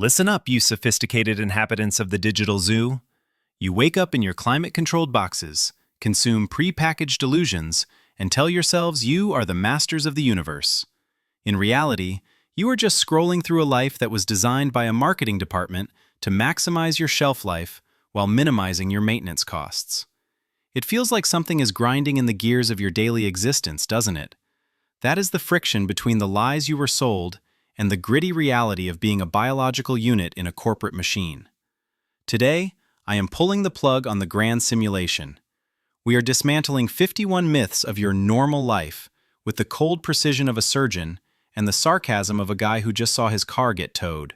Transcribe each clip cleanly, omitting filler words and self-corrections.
Listen up, you sophisticated inhabitants of the digital zoo. You wake up in your climate-controlled boxes, consume pre-packaged illusions, and tell yourselves you are the masters of the universe. In reality, you are just scrolling through a life that was designed by a marketing department to maximize your shelf life while minimizing your maintenance costs. It feels like something is grinding in the gears of your daily existence, doesn't it? That is the friction between the lies you were sold and the gritty reality of being a biological unit in a corporate machine. Today, I am pulling the plug on the grand simulation. We are dismantling 51 myths of your normal life with the cold precision of a surgeon and the sarcasm of a guy who just saw his car get towed.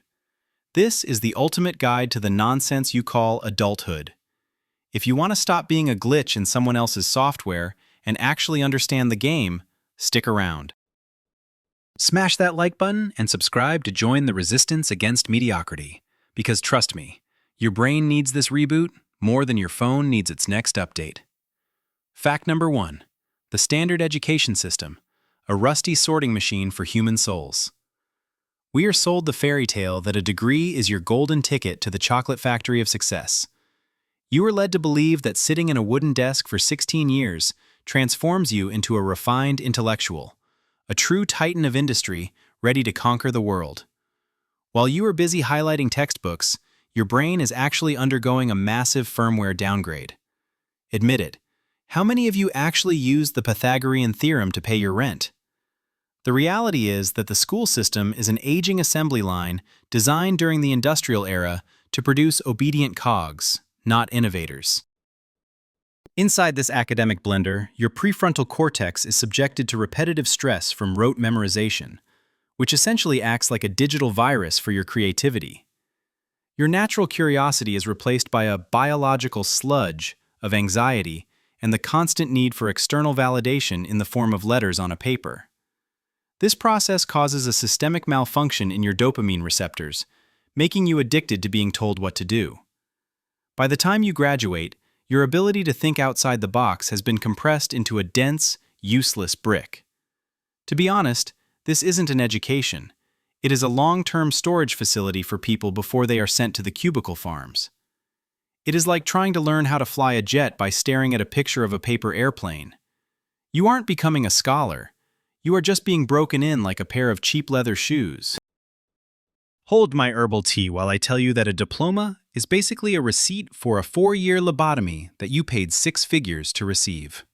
This is the ultimate guide to the nonsense you call adulthood. If you want to stop being a glitch in someone else's software and actually understand the game, stick around. Smash that like button and subscribe to join the resistance against mediocrity. Because trust me, your brain needs this reboot more than your phone needs its next update. Fact number 1. The standard education system, a rusty sorting machine for human souls. We are sold the fairy tale that a degree is your golden ticket to the chocolate factory of success. You are led to believe that sitting in a wooden desk for 16 years transforms you into a refined intellectual, a true titan of industry ready to conquer the world. While you are busy highlighting textbooks, your brain is actually undergoing a massive firmware downgrade. Admit it, how many of you actually use the Pythagorean theorem to pay your rent? The reality is that the school system is an aging assembly line designed during the industrial era to produce obedient cogs, not innovators. Inside this academic blender, your prefrontal cortex is subjected to repetitive stress from rote memorization, which essentially acts like a digital virus for your creativity. Your natural curiosity is replaced by a biological sludge of anxiety and the constant need for external validation in the form of letters on a paper. This process causes a systemic malfunction in your dopamine receptors, making you addicted to being told what to do. By the time you graduate, your ability to think outside the box has been compressed into a dense, useless brick. To be honest, this isn't an education. It is a long-term storage facility for people before they are sent to the cubicle farms. It is like trying to learn how to fly a jet by staring at a picture of a paper airplane. You aren't becoming a scholar. You are just being broken in like a pair of cheap leather shoes. Hold my herbal tea while I tell you that a diploma is basically a receipt for a 4-year lobotomy that you paid 6 figures to receive.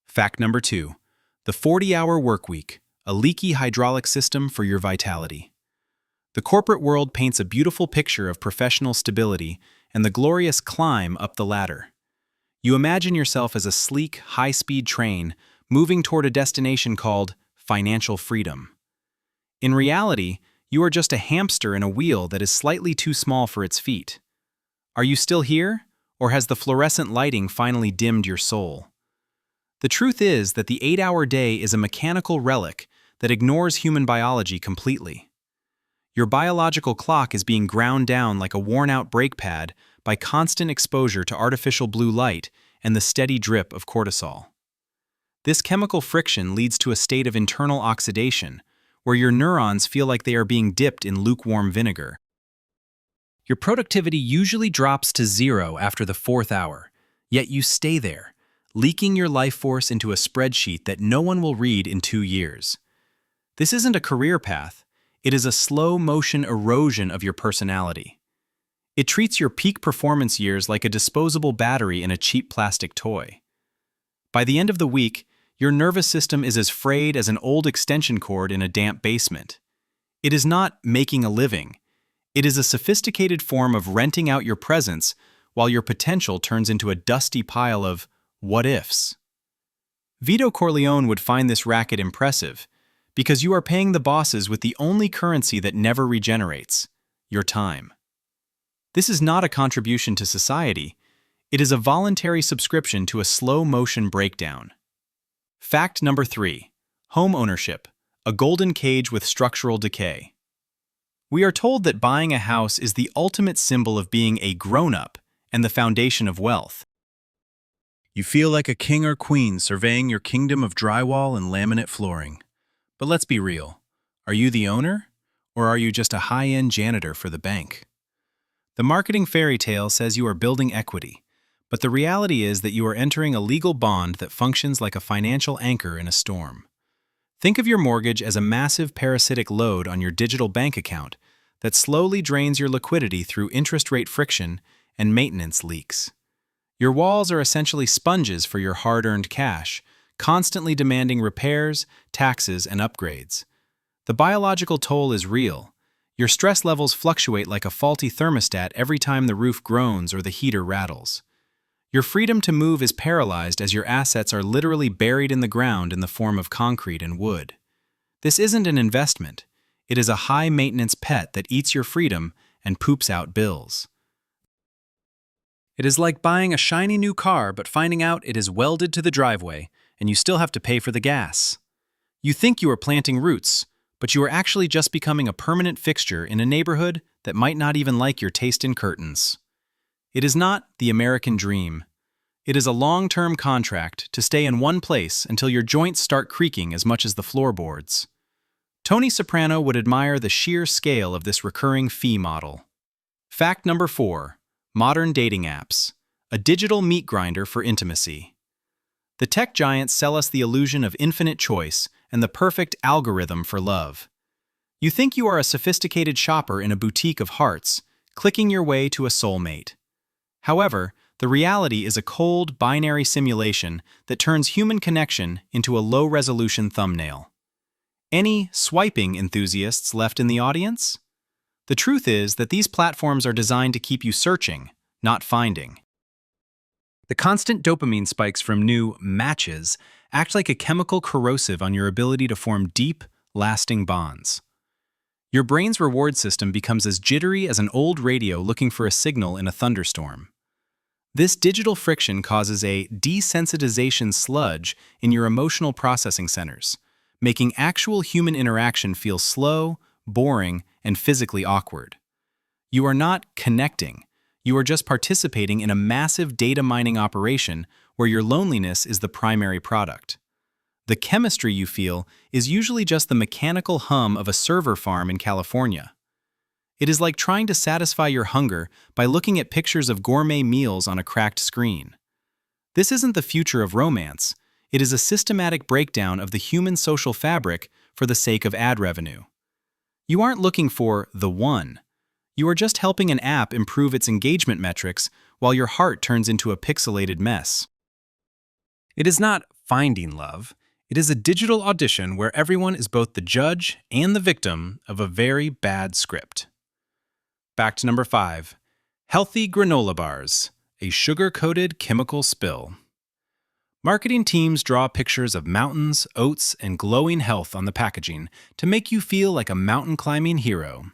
Fact number 2. The 40-hour workweek, a leaky hydraulic system for your vitality. The corporate world paints a beautiful picture of professional stability and the glorious climb up the ladder. You imagine yourself as a sleek, high-speed train moving toward a destination called financial freedom. In reality, you are just a hamster in a wheel that is slightly too small for its feet. Are you still here, or has the fluorescent lighting finally dimmed your soul? The truth is that the 8-hour day is a mechanical relic that ignores human biology completely. Your biological clock is being ground down like a worn-out brake pad by constant exposure to artificial blue light and the steady drip of cortisol. This chemical friction leads to a state of internal oxidation, where your neurons feel like they are being dipped in lukewarm vinegar. Your productivity usually drops to 0 after the 4th hour, yet you stay there, leaking your life force into a spreadsheet that no one will read in 2 years. This isn't a career path, it is a slow-motion erosion of your personality. It treats your peak performance years like a disposable battery in a cheap plastic toy. By the end of the week, your nervous system is as frayed as an old extension cord in a damp basement. It is not making a living. It is a sophisticated form of renting out your presence while your potential turns into a dusty pile of what-ifs. Vito Corleone would find this racket impressive because you are paying the bosses with the only currency that never regenerates, your time. This is not a contribution to society. It is a voluntary subscription to a slow-motion breakdown. Fact number 3. Home ownership, a golden cage with structural decay. We are told that buying a house is the ultimate symbol of being a grown-up and the foundation of wealth. You feel like a king or queen surveying your kingdom of drywall and laminate flooring. But let's be real. Are you the owner? Or are you just a high-end janitor for the bank? The marketing fairy tale says you are building equity, but the reality is that you are entering a legal bond that functions like a financial anchor in a storm. Think of your mortgage as a massive parasitic load on your digital bank account that slowly drains your liquidity through interest rate friction and maintenance leaks. Your walls are essentially sponges for your hard-earned cash, constantly demanding repairs, taxes, and upgrades. The biological toll is real. Your stress levels fluctuate like a faulty thermostat every time the roof groans or the heater rattles. Your freedom to move is paralyzed as your assets are literally buried in the ground in the form of concrete and wood. This isn't an investment. It is a high-maintenance pet that eats your freedom and poops out bills. It is like buying a shiny new car but finding out it is welded to the driveway and you still have to pay for the gas. You think you are planting roots, but you are actually just becoming a permanent fixture in a neighborhood that might not even like your taste in curtains. It is not the American dream. It is a long-term contract to stay in one place until your joints start creaking as much as the floorboards. Tony Soprano would admire the sheer scale of this recurring fee model. Fact number 4. Modern dating apps. A digital meat grinder for intimacy. The tech giants sell us the illusion of infinite choice and the perfect algorithm for love. You think you are a sophisticated shopper in a boutique of hearts, clicking your way to a soulmate. However, the reality is a cold, binary simulation that turns human connection into a low-resolution thumbnail. Any swiping enthusiasts left in the audience? The truth is that these platforms are designed to keep you searching, not finding. The constant dopamine spikes from new matches act like a chemical corrosive on your ability to form deep, lasting bonds. Your brain's reward system becomes as jittery as an old radio looking for a signal in a thunderstorm. This digital friction causes a desensitization sludge in your emotional processing centers, making actual human interaction feel slow, boring, and physically awkward. You are not connecting. You are just participating in a massive data mining operation where your loneliness is the primary product. The chemistry you feel is usually just the mechanical hum of a server farm in California. It is like trying to satisfy your hunger by looking at pictures of gourmet meals on a cracked screen. This isn't the future of romance. It is a systematic breakdown of the human social fabric for the sake of ad revenue. You aren't looking for the one. You are just helping an app improve its engagement metrics while your heart turns into a pixelated mess. It is not finding love. It is a digital audition where everyone is both the judge and the victim of a very bad script. Fact number 5. Healthy granola bars, a sugar-coated chemical spill. Marketing teams draw pictures of mountains, oats, and glowing health on the packaging to make you feel like a mountain-climbing hero.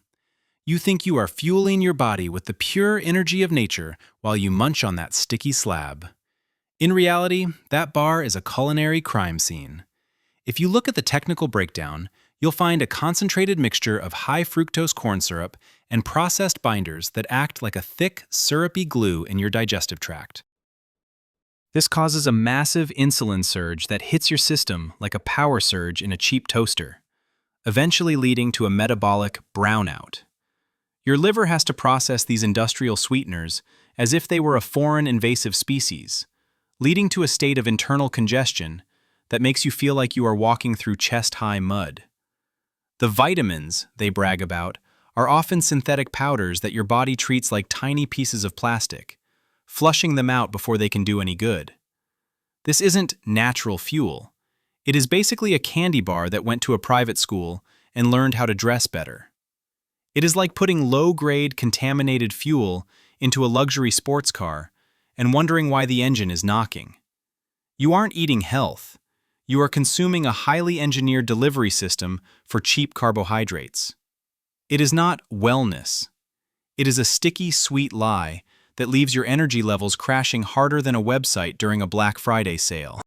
You think you are fueling your body with the pure energy of nature while you munch on that sticky slab. In reality, that bar is a culinary crime scene. If you look at the technical breakdown, you'll find a concentrated mixture of high-fructose corn syrup and processed binders that act like a thick, syrupy glue in your digestive tract. This causes a massive insulin surge that hits your system like a power surge in a cheap toaster, eventually leading to a metabolic brownout. Your liver has to process these industrial sweeteners as if they were a foreign invasive species, leading to a state of internal congestion that makes you feel like you are walking through chest-high mud. The vitamins they brag about are often synthetic powders that your body treats like tiny pieces of plastic, flushing them out before they can do any good. This isn't natural fuel. It is basically a candy bar that went to a private school and learned how to dress better. It is like putting low-grade, contaminated fuel into a luxury sports car and wondering why the engine is knocking. You aren't eating health. You are consuming a highly engineered delivery system for cheap carbohydrates. It is not wellness. It is a sticky, sweet lie that leaves your energy levels crashing harder than a website during a Black Friday sale.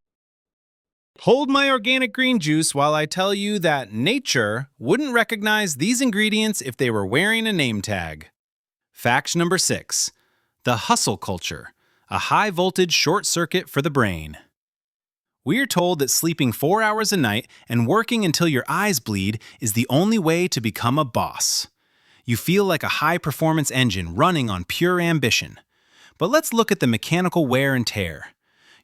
Hold my organic green juice while I tell you that nature wouldn't recognize these ingredients if they were wearing a name tag. Fact number 6. The hustle culture, a high-voltage short circuit for the brain. We are told that sleeping 4 hours a night and working until your eyes bleed is the only way to become a boss. You feel like a high-performance engine running on pure ambition. But let's look at the mechanical wear and tear.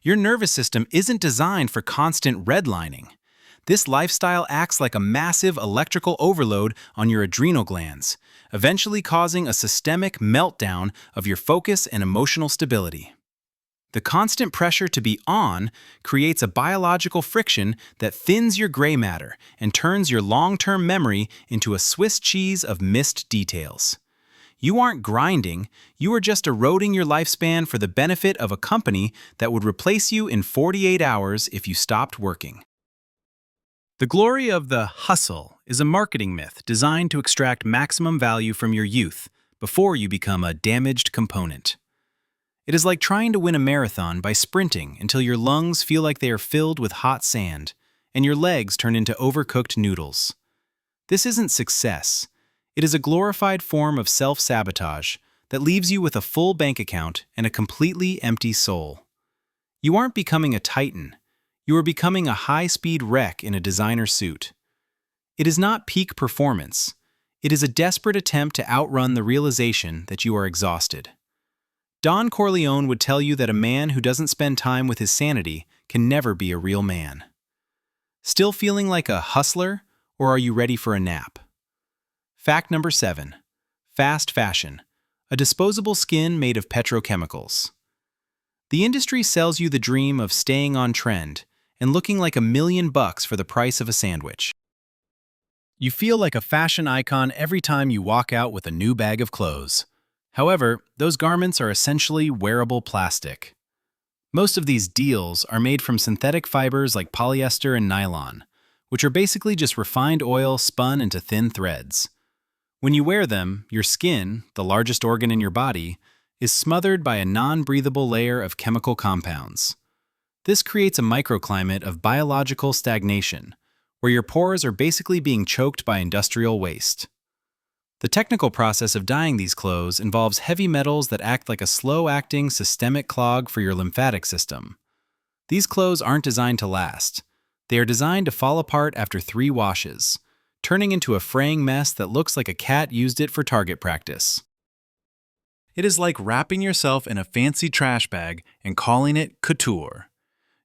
Your nervous system isn't designed for constant redlining. This lifestyle acts like a massive electrical overload on your adrenal glands, eventually causing a systemic meltdown of your focus and emotional stability. The constant pressure to be on creates a biological friction that thins your gray matter and turns your long-term memory into a Swiss cheese of missed details. You aren't grinding, you are just eroding your lifespan for the benefit of a company that would replace you in 48 hours if you stopped working. The glory of the hustle is a marketing myth designed to extract maximum value from your youth before you become a damaged component. It is like trying to win a marathon by sprinting until your lungs feel like they are filled with hot sand and your legs turn into overcooked noodles. This isn't success. It is a glorified form of self-sabotage that leaves you with a full bank account and a completely empty soul. You aren't becoming a titan. You are becoming a high-speed wreck in a designer suit. It is not peak performance. It is a desperate attempt to outrun the realization that you are exhausted. Don Corleone would tell you that a man who doesn't spend time with his sanity can never be a real man. Still feeling like a hustler, or are you ready for a nap? Fact number 7. Fast fashion, a disposable skin made of petrochemicals. The industry sells you the dream of staying on trend and looking like $1 million for the price of a sandwich. You feel like a fashion icon every time you walk out with a new bag of clothes. However, those garments are essentially wearable plastic. Most of these deals are made from synthetic fibers like polyester and nylon, which are basically just refined oil spun into thin threads. When you wear them, your skin, the largest organ in your body, is smothered by a non-breathable layer of chemical compounds. This creates a microclimate of biological stagnation, where your pores are basically being choked by industrial waste. The technical process of dyeing these clothes involves heavy metals that act like a slow-acting systemic clog for your lymphatic system. These clothes aren't designed to last. They are designed to fall apart after 3 washes, turning into a fraying mess that looks like a cat used it for target practice. It is like wrapping yourself in a fancy trash bag and calling it couture.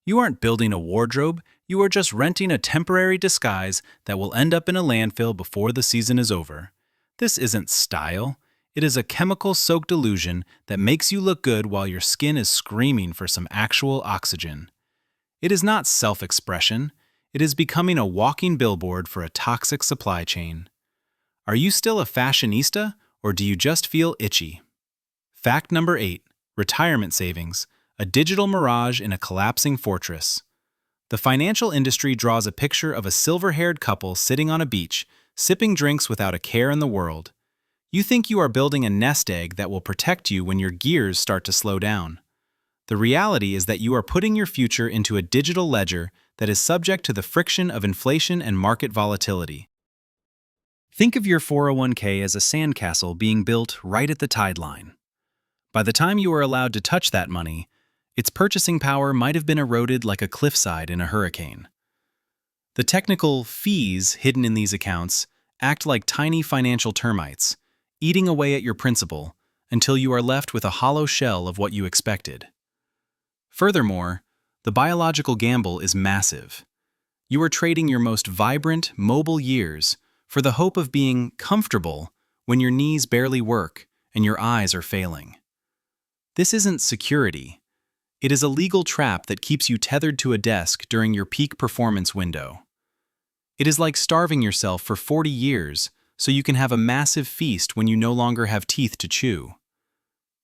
You aren't building a wardrobe, you are just renting a temporary disguise that will end up in a landfill before the season is over. This isn't style. It is a chemical-soaked illusion that makes you look good while your skin is screaming for some actual oxygen. It is not self-expression. It is becoming a walking billboard for a toxic supply chain. Are you still a fashionista, or do you just feel itchy? Fact number 8. Retirement savings, a digital mirage in a collapsing fortress. The financial industry draws a picture of a silver-haired couple sitting on a beach, sipping drinks without a care in the world. You think you are building a nest egg that will protect you when your gears start to slow down. The reality is that you are putting your future into a digital ledger that is subject to the friction of inflation and market volatility. Think of your 401k as a sandcastle being built right at the tide line. By the time you are allowed to touch that money, its purchasing power might have been eroded like a cliffside in a hurricane. The technical fees hidden in these accounts act like tiny financial termites, eating away at your principal until you are left with a hollow shell of what you expected. Furthermore, the biological gamble is massive. You are trading your most vibrant, mobile years for the hope of being comfortable when your knees barely work and your eyes are failing. This isn't security. It is a legal trap that keeps you tethered to a desk during your peak performance window. It is like starving yourself for 40 years so you can have a massive feast when you no longer have teeth to chew.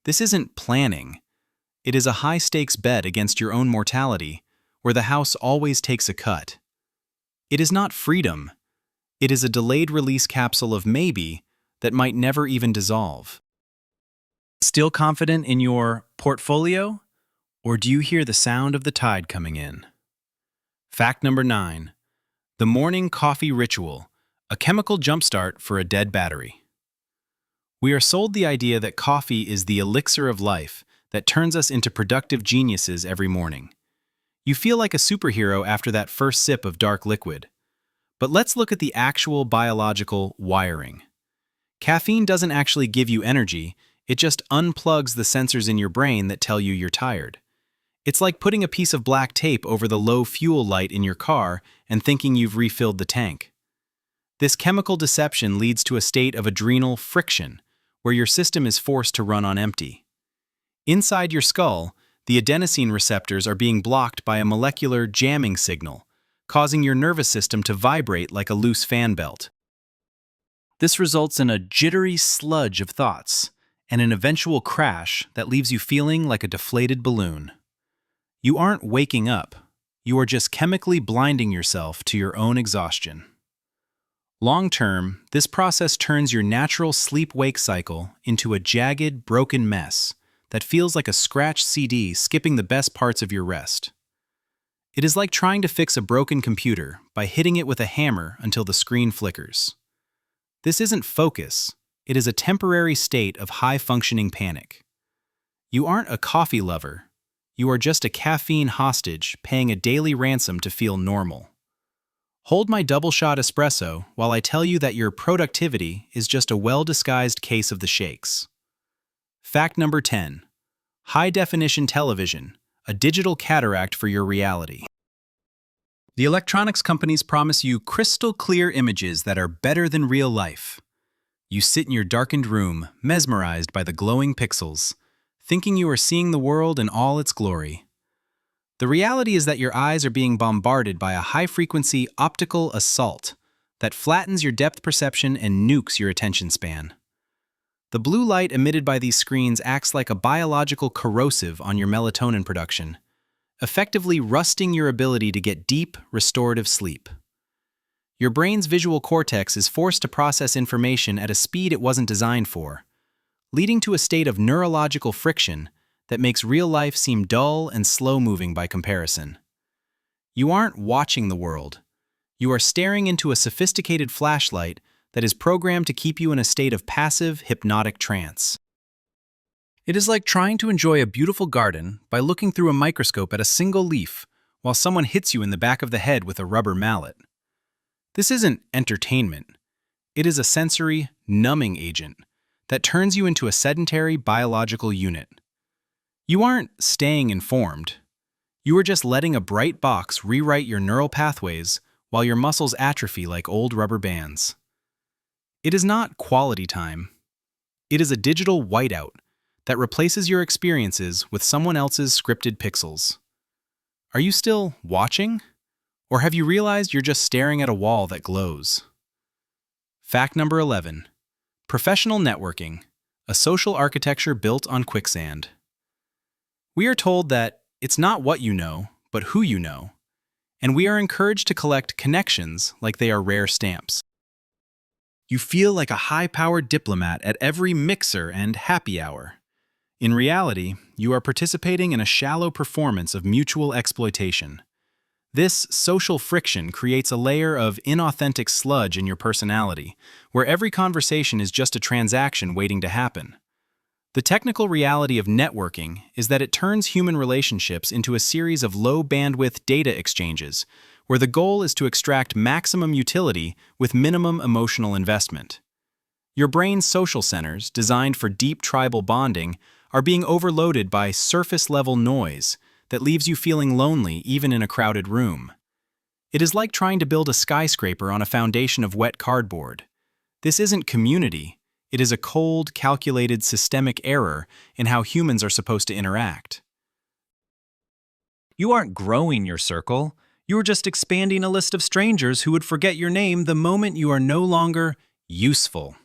This isn't planning. It is a high-stakes bet against your own mortality, where the house always takes a cut. It is not freedom. It is a delayed-release capsule of maybe that might never even dissolve. Still confident in your portfolio? Or do you hear the sound of the tide coming in? Fact number 9. The morning coffee ritual, a chemical jumpstart for a dead battery. We are sold the idea that coffee is the elixir of life that turns us into productive geniuses every morning. You feel like a superhero after that first sip of dark liquid. But let's look at the actual biological wiring. Caffeine doesn't actually give you energy, it just unplugs the sensors in your brain that tell you you're tired. It's like putting a piece of black tape over the low fuel light in your car and thinking you've refilled the tank. This chemical deception leads to a state of adrenal friction, where your system is forced to run on empty. Inside your skull, the adenosine receptors are being blocked by a molecular jamming signal, causing your nervous system to vibrate like a loose fan belt. This results in a jittery sludge of thoughts and an eventual crash that leaves you feeling like a deflated balloon. You aren't waking up, you are just chemically blinding yourself to your own exhaustion. Long term, this process turns your natural sleep-wake cycle into a jagged, broken mess that feels like a scratched CD skipping the best parts of your rest. It is like trying to fix a broken computer by hitting it with a hammer until the screen flickers. This isn't focus, it is a temporary state of high-functioning panic. You aren't a coffee lover, you are just a caffeine hostage paying a daily ransom to feel normal. Hold my double-shot espresso while I tell you that your productivity is just a well-disguised case of the shakes. Fact number 10. High-definition television, a digital cataract for your reality. The electronics companies promise you crystal-clear images that are better than real life. You sit in your darkened room, mesmerized by the glowing pixels, thinking you are seeing the world in all its glory. The reality is that your eyes are being bombarded by a high-frequency optical assault that flattens your depth perception and nukes your attention span. The blue light emitted by these screens acts like a biological corrosive on your melatonin production, effectively rusting your ability to get deep, restorative sleep. Your brain's visual cortex is forced to process information at a speed it wasn't designed for, leading to a state of neurological friction that makes real life seem dull and slow-moving by comparison. You aren't watching the world. You are staring into a sophisticated flashlight that is programmed to keep you in a state of passive, hypnotic trance. It is like trying to enjoy a beautiful garden by looking through a microscope at a single leaf while someone hits you in the back of the head with a rubber mallet. This isn't entertainment. It is a sensory, numbing agent that turns you into a sedentary biological unit. You aren't staying informed. You are just letting a bright box rewrite your neural pathways while your muscles atrophy like old rubber bands. It is not quality time. It is a digital whiteout that replaces your experiences with someone else's scripted pixels. Are you still watching? Or have you realized you're just staring at a wall that glows? Fact number 11. Professional networking, a social architecture built on quicksand. We are told that it's not what you know, but who you know, and we are encouraged to collect connections like they are rare stamps. You feel like a high-powered diplomat at every mixer and happy hour. In reality, you are participating in a shallow performance of mutual exploitation. This social friction creates a layer of inauthentic sludge in your personality, where every conversation is just a transaction waiting to happen. The technical reality of networking is that it turns human relationships into a series of low-bandwidth data exchanges, where the goal is to extract maximum utility with minimum emotional investment. Your brain's social centers, designed for deep tribal bonding, are being overloaded by surface-level noise that leaves you feeling lonely even in a crowded room. It is like trying to build a skyscraper on a foundation of wet cardboard. This isn't community. It is a cold, calculated systemic error in how humans are supposed to interact. You aren't growing your circle. You are just expanding a list of strangers who would forget your name the moment you are no longer useful.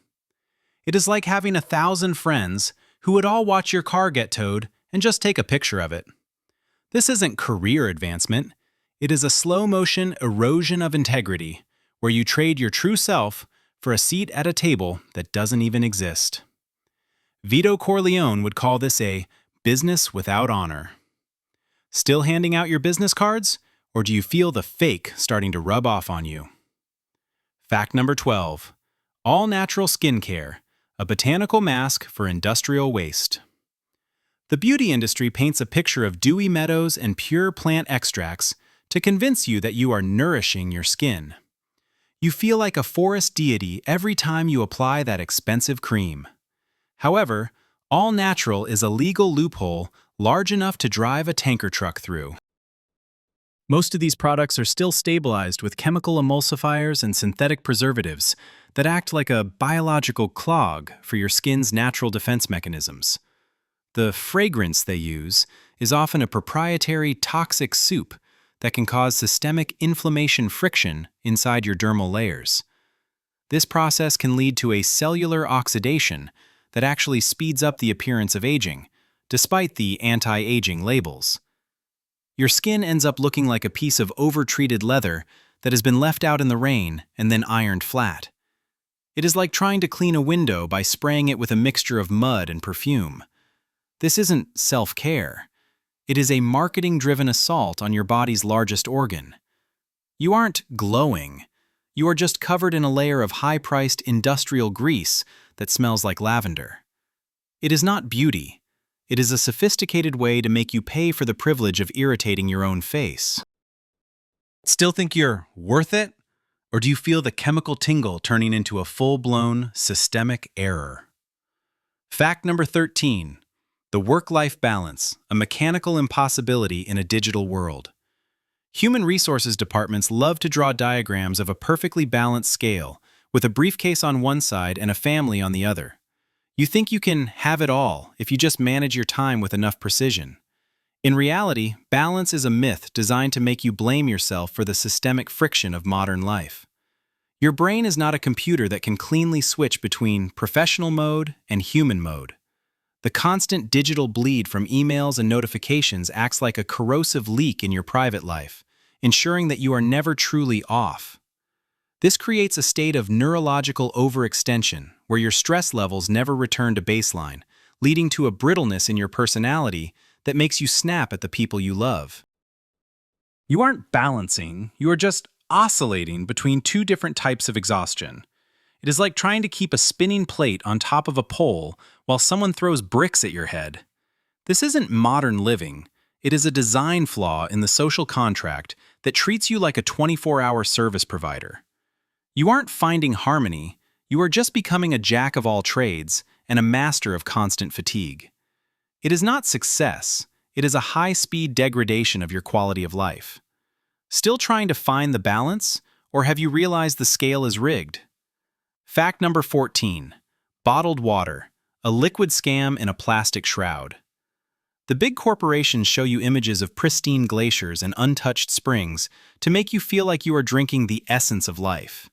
It is like having 1,000 friends who would all watch your car get towed and just take a picture of it. This isn't career advancement. It is a slow-motion erosion of integrity, where you trade your true self for a seat at a table that doesn't even exist. Vito Corleone would call this a business without honor. Still handing out your business cards, or do you feel the fake starting to rub off on you? Fact number 12. All-natural skincare, a botanical mask for industrial waste. The beauty industry paints a picture of dewy meadows and pure plant extracts to convince you that you are nourishing your skin. You feel like a forest deity every time you apply that expensive cream. However, all natural is a legal loophole large enough to drive a tanker truck through. Most of these products are still stabilized with chemical emulsifiers and synthetic preservatives that act like a biological clog for your skin's natural defense mechanisms. The fragrance they use is often a proprietary toxic soup that can cause systemic inflammation friction inside your dermal layers. This process can lead to a cellular oxidation that actually speeds up the appearance of aging, despite the anti-aging labels. Your skin ends up looking like a piece of over-treated leather that has been left out in the rain and then ironed flat. It is like trying to clean a window by spraying it with a mixture of mud and perfume. This isn't self-care. It is a marketing-driven assault on your body's largest organ. You aren't glowing. You are just covered in a layer of high-priced industrial grease that smells like lavender. It is not beauty. It is a sophisticated way to make you pay for the privilege of irritating your own face. Still think you're worth it? Or do you feel the chemical tingle turning into a full-blown systemic error? Fact number 13. The work-life balance, a mechanical impossibility in a digital world. Human resources departments love to draw diagrams of a perfectly balanced scale, with a briefcase on one side and a family on the other. You think you can have it all if you just manage your time with enough precision. In reality, balance is a myth designed to make you blame yourself for the systemic friction of modern life. Your brain is not a computer that can cleanly switch between professional mode and human mode. The constant digital bleed from emails and notifications acts like a corrosive leak in your private life, ensuring that you are never truly off. This creates a state of neurological overextension, where your stress levels never return to baseline, leading to a brittleness in your personality that makes you snap at the people you love. You aren't balancing, you are just oscillating between two different types of exhaustion. It is like trying to keep a spinning plate on top of a pole while someone throws bricks at your head. This isn't modern living. It is a design flaw in the social contract that treats you like a 24-hour service provider. You aren't finding harmony, you are just becoming a jack of all trades and a master of constant fatigue. It is not success, it is a high-speed degradation of your quality of life. Still trying to find the balance, or have you realized the scale is rigged? Fact number 14. Bottled water, a liquid scam in a plastic shroud. The big corporations show you images of pristine glaciers and untouched springs to make you feel like you are drinking the essence of life.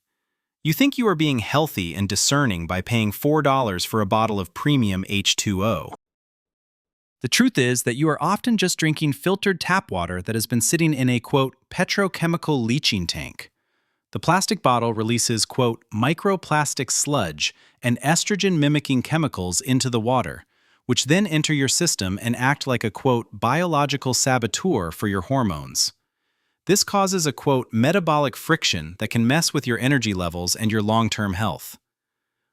You think you are being healthy and discerning by paying $4 for a bottle of premium H2O. The truth is that you are often just drinking filtered tap water that has been sitting in a, quote, petrochemical leaching tank. The plastic bottle releases, quote, microplastic sludge and estrogen-mimicking chemicals into the water, which then enter your system and act like a, quote, biological saboteur for your hormones. This causes a, quote, metabolic friction that can mess with your energy levels and your long-term health.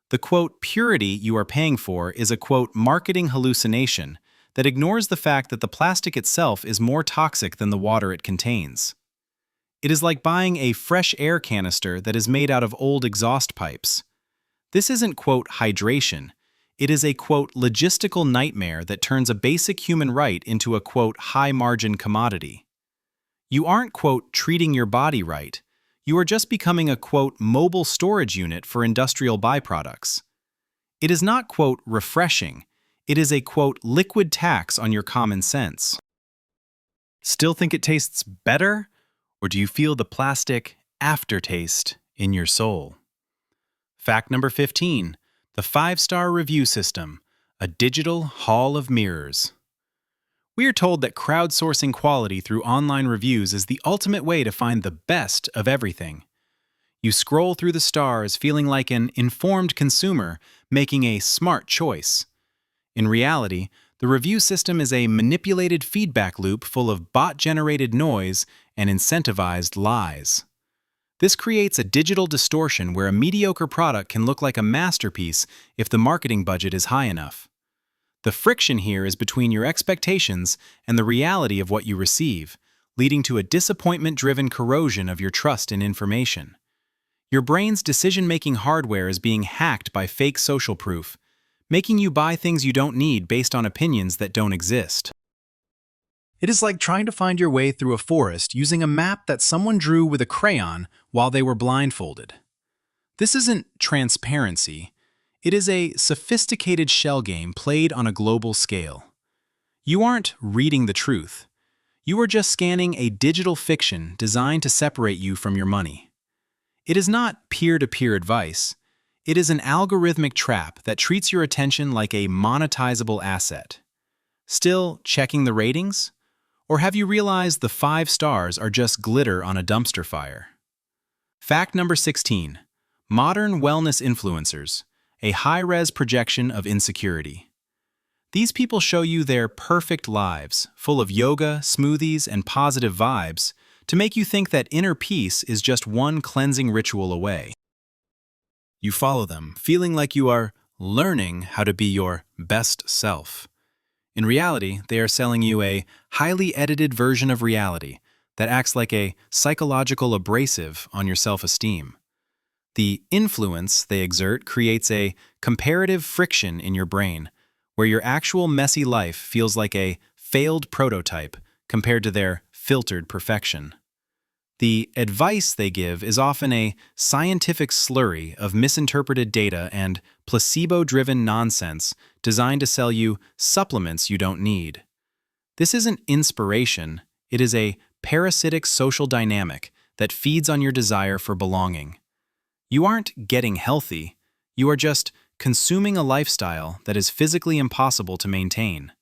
The, quote, purity you are paying for is a, quote, marketing hallucination that ignores the fact that the plastic itself is more toxic than the water it contains. It is like buying a fresh air canister that is made out of old exhaust pipes. This isn't, quote, hydration. It is a, quote, logistical nightmare that turns a basic human right into a, quote, high-margin commodity. You aren't, quote, treating your body right. You are just becoming a, quote, mobile storage unit for industrial byproducts. It is not, quote, refreshing. It is a, quote, liquid tax on your common sense. Still think it tastes better? Or do you feel the plastic aftertaste in your soul? Fact number 15. The 5-star review system, a digital hall of mirrors. We are told that crowdsourcing quality through online reviews is the ultimate way to find the best of everything. You scroll through the stars feeling like an informed consumer making a smart choice. In reality, the review system is a manipulated feedback loop full of bot-generated noise and incentivized lies. This creates a digital distortion where a mediocre product can look like a masterpiece if the marketing budget is high enough. The friction here is between your expectations and the reality of what you receive, leading to a disappointment-driven corrosion of your trust in information. Your brain's decision-making hardware is being hacked by fake social proof, making you buy things you don't need based on opinions that don't exist. It is like trying to find your way through a forest using a map that someone drew with a crayon while they were blindfolded. This isn't transparency. It is a sophisticated shell game played on a global scale. You aren't reading the truth. You are just scanning a digital fiction designed to separate you from your money. It is not peer-to-peer advice. It is an algorithmic trap that treats your attention like a monetizable asset. Still checking the ratings? Or have you realized the 5 stars are just glitter on a dumpster fire? Fact number 16. Modern wellness influencers, a high-res projection of insecurity. These people show you their perfect lives, full of yoga, smoothies, and positive vibes, to make you think that inner peace is just one cleansing ritual away. You follow them, feeling like you are learning how to be your best self. In reality, they are selling you a highly edited version of reality that acts like a psychological abrasive on your self-esteem. The influence they exert creates a comparative friction in your brain, where your actual messy life feels like a failed prototype compared to their filtered perfection. The advice they give is often a scientific slurry of misinterpreted data and placebo-driven nonsense designed to sell you supplements you don't need. This isn't inspiration, it is a parasitic social dynamic that feeds on your desire for belonging. You aren't getting healthy, you are just consuming a lifestyle that is physically impossible to maintain.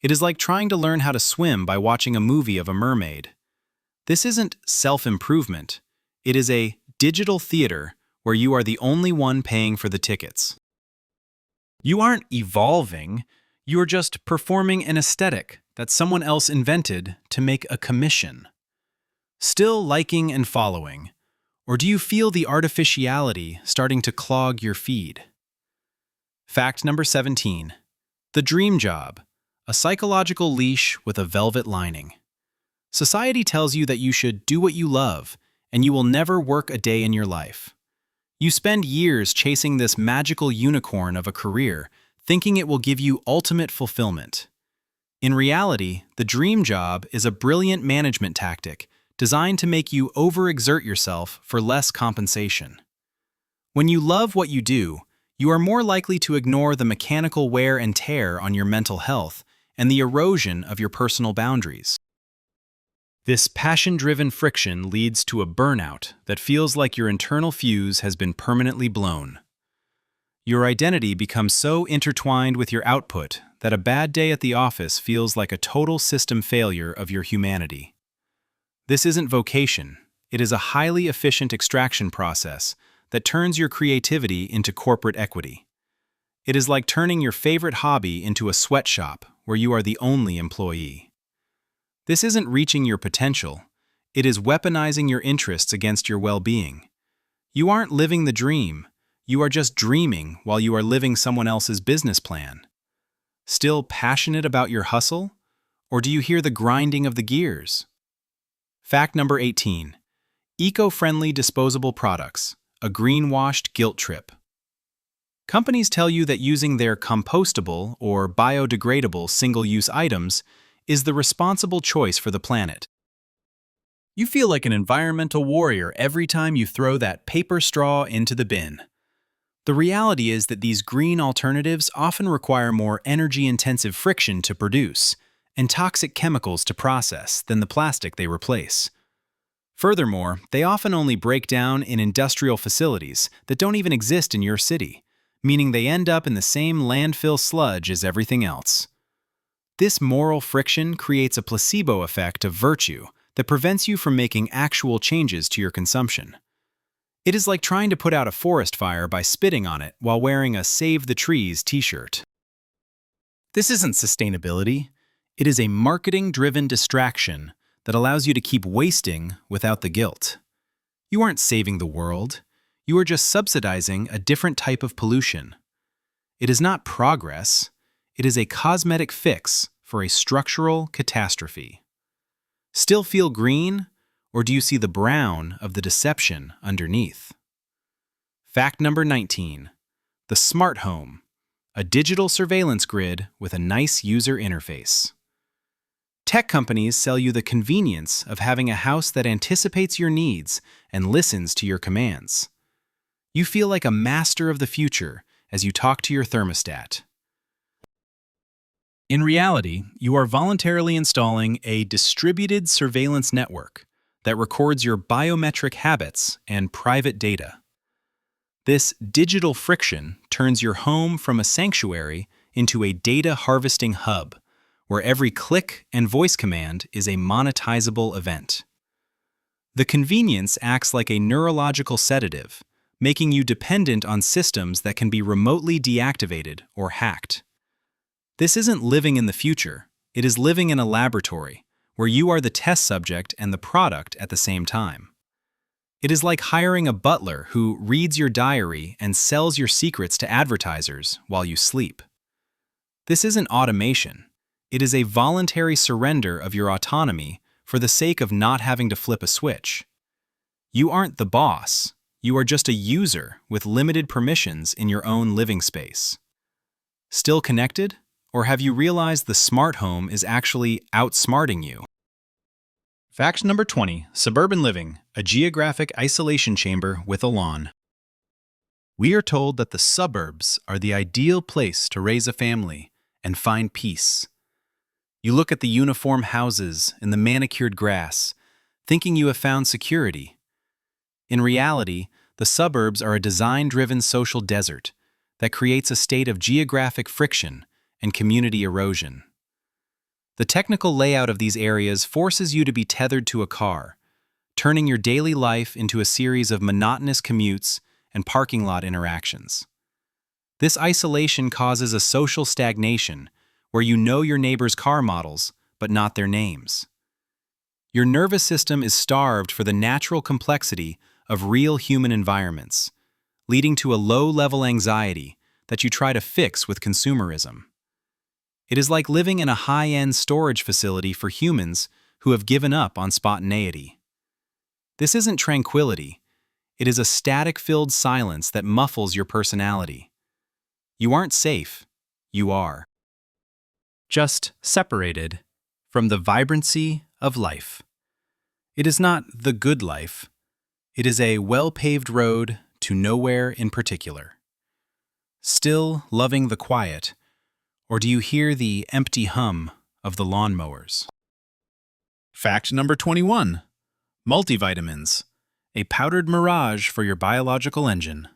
It is like trying to learn how to swim by watching a movie of a mermaid. This isn't self-improvement. It is a digital theater where you are the only one paying for the tickets. You aren't evolving, you are just performing an aesthetic that someone else invented to make a commission. Still liking and following, or do you feel the artificiality starting to clog your feed? Fact number 17. The dream job, a psychological leash with a velvet lining. Society tells you that you should do what you love, and you will never work a day in your life. You spend years chasing this magical unicorn of a career, thinking it will give you ultimate fulfillment. In reality, the dream job is a brilliant management tactic designed to make you overexert yourself for less compensation. When you love what you do, you are more likely to ignore the mechanical wear and tear on your mental health and the erosion of your personal boundaries. This passion-driven friction leads to a burnout that feels like your internal fuse has been permanently blown. Your identity becomes so intertwined with your output that a bad day at the office feels like a total system failure of your humanity. This isn't vocation, it is a highly efficient extraction process that turns your creativity into corporate equity. It is like turning your favorite hobby into a sweatshop where you are the only employee. This isn't reaching your potential, it is weaponizing your interests against your well-being. You aren't living the dream, you are just dreaming while you are living someone else's business plan. Still passionate about your hustle? Or do you hear the grinding of the gears? Fact number 18. Eco-friendly disposable products, a greenwashed guilt trip. Companies tell you that using their compostable or biodegradable single-use items is the responsible choice for the planet. You feel like an environmental warrior every time you throw that paper straw into the bin. The reality is that these green alternatives often require more energy-intensive friction to produce and toxic chemicals to process than the plastic they replace. Furthermore, they often only break down in industrial facilities that don't even exist in your city, meaning they end up in the same landfill sludge as everything else. This moral friction creates a placebo effect of virtue that prevents you from making actual changes to your consumption. It is like trying to put out a forest fire by spitting on it while wearing a Save the Trees t-shirt. This isn't sustainability. It is a marketing-driven distraction that allows you to keep wasting without the guilt. You aren't saving the world. You are just subsidizing a different type of pollution. It is not progress. It is a cosmetic fix for a structural catastrophe. Still feel green, or do you see the brown of the deception underneath? Fact number 19. The smart home, a digital surveillance grid with a nice user interface. Tech companies sell you the convenience of having a house that anticipates your needs and listens to your commands. You feel like a master of the future as you talk to your thermostat. In reality, you are voluntarily installing a distributed surveillance network that records your biometric habits and private data. This digital friction turns your home from a sanctuary into a data harvesting hub, where every click and voice command is a monetizable event. The convenience acts like a neurological sedative, making you dependent on systems that can be remotely deactivated or hacked. This isn't living in the future, it is living in a laboratory, where you are the test subject and the product at the same time. It is like hiring a butler who reads your diary and sells your secrets to advertisers while you sleep. This isn't automation. It is a voluntary surrender of your autonomy for the sake of not having to flip a switch. You aren't the boss. You are just a user with limited permissions in your own living space. Still connected? Or have you realized the smart home is actually outsmarting you? Fact number 20. Suburban living, a geographic isolation chamber with a lawn. We are told that the suburbs are the ideal place to raise a family and find peace. You look at the uniform houses and the manicured grass, thinking you have found security. In reality, the suburbs are a design-driven social desert that creates a state of geographic friction and community erosion. The technical layout of these areas forces you to be tethered to a car, turning your daily life into a series of monotonous commutes and parking lot interactions. This isolation causes a social stagnation where you know your neighbors' car models, but not their names. Your nervous system is starved for the natural complexity of real human environments, leading to a low-level anxiety that you try to fix with consumerism. It is like living in a high-end storage facility for humans who have given up on spontaneity. This isn't tranquility. It is a static-filled silence that muffles your personality. You aren't safe. You are. Just separated from the vibrancy of life. It is not the good life. It is a well-paved road to nowhere in particular. Still loving the quiet, or do you hear the empty hum of the lawnmowers? Fact number 21. Multivitamins, a powdered mirage for your biological engine.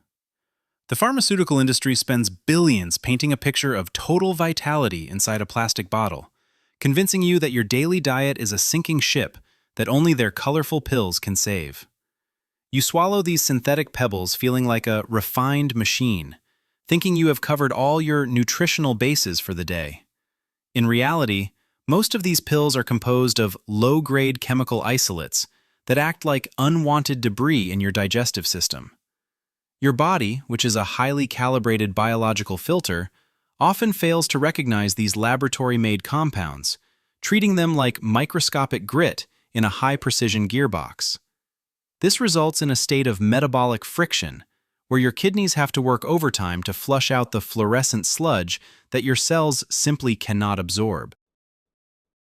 The pharmaceutical industry spends billions painting a picture of total vitality inside a plastic bottle, convincing you that your daily diet is a sinking ship that only their colorful pills can save. You swallow these synthetic pebbles feeling like a refined machine, thinking you have covered all your nutritional bases for the day. In reality, most of these pills are composed of low-grade chemical isolates that act like unwanted debris in your digestive system. Your body, which is a highly calibrated biological filter, often fails to recognize these laboratory-made compounds, treating them like microscopic grit in a high-precision gearbox. This results in a state of metabolic friction, where your kidneys have to work overtime to flush out the fluorescent sludge that your cells simply cannot absorb.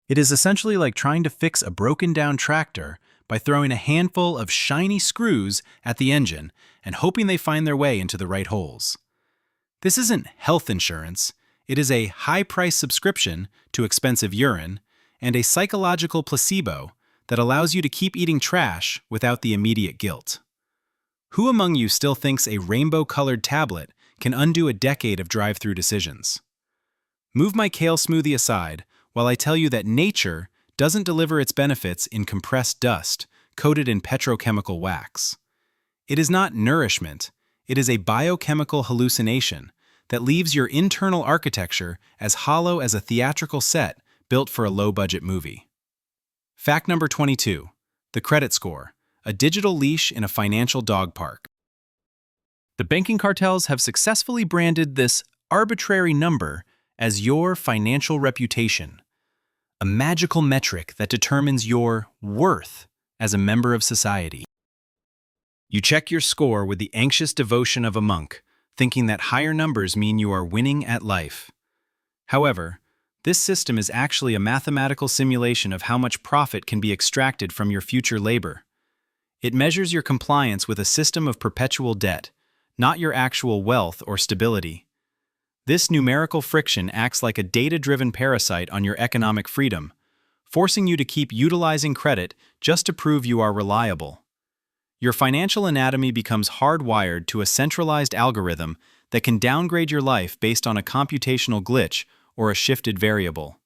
It is essentially like trying to fix a broken-down tractor by throwing a handful of shiny screws at the engine and hoping they find their way into the right holes. This isn't health insurance. It is a high-price subscription to expensive urine and a psychological placebo that allows you to keep eating trash without the immediate guilt. Who among you still thinks a rainbow-colored tablet can undo a decade of drive-through decisions? Move my kale smoothie aside while I tell you that nature doesn't deliver its benefits in compressed dust coated in petrochemical wax. It is not nourishment, it is a biochemical hallucination that leaves your internal architecture as hollow as a theatrical set built for a low-budget movie. Fact number 22. The credit score. A digital leash in a financial dog park. The banking cartels have successfully branded this arbitrary number as your financial reputation, a magical metric that determines your worth as a member of society. You check your score with the anxious devotion of a monk, thinking that higher numbers mean you are winning at life. However, this system is actually a mathematical simulation of how much profit can be extracted from your future labor. It measures your compliance with a system of perpetual debt, not your actual wealth or stability. This numerical friction acts like a data-driven parasite on your economic freedom, forcing you to keep utilizing credit just to prove you are reliable. Your financial anatomy becomes hardwired to a centralized algorithm that can downgrade your life based on a computational glitch or a shifted variable.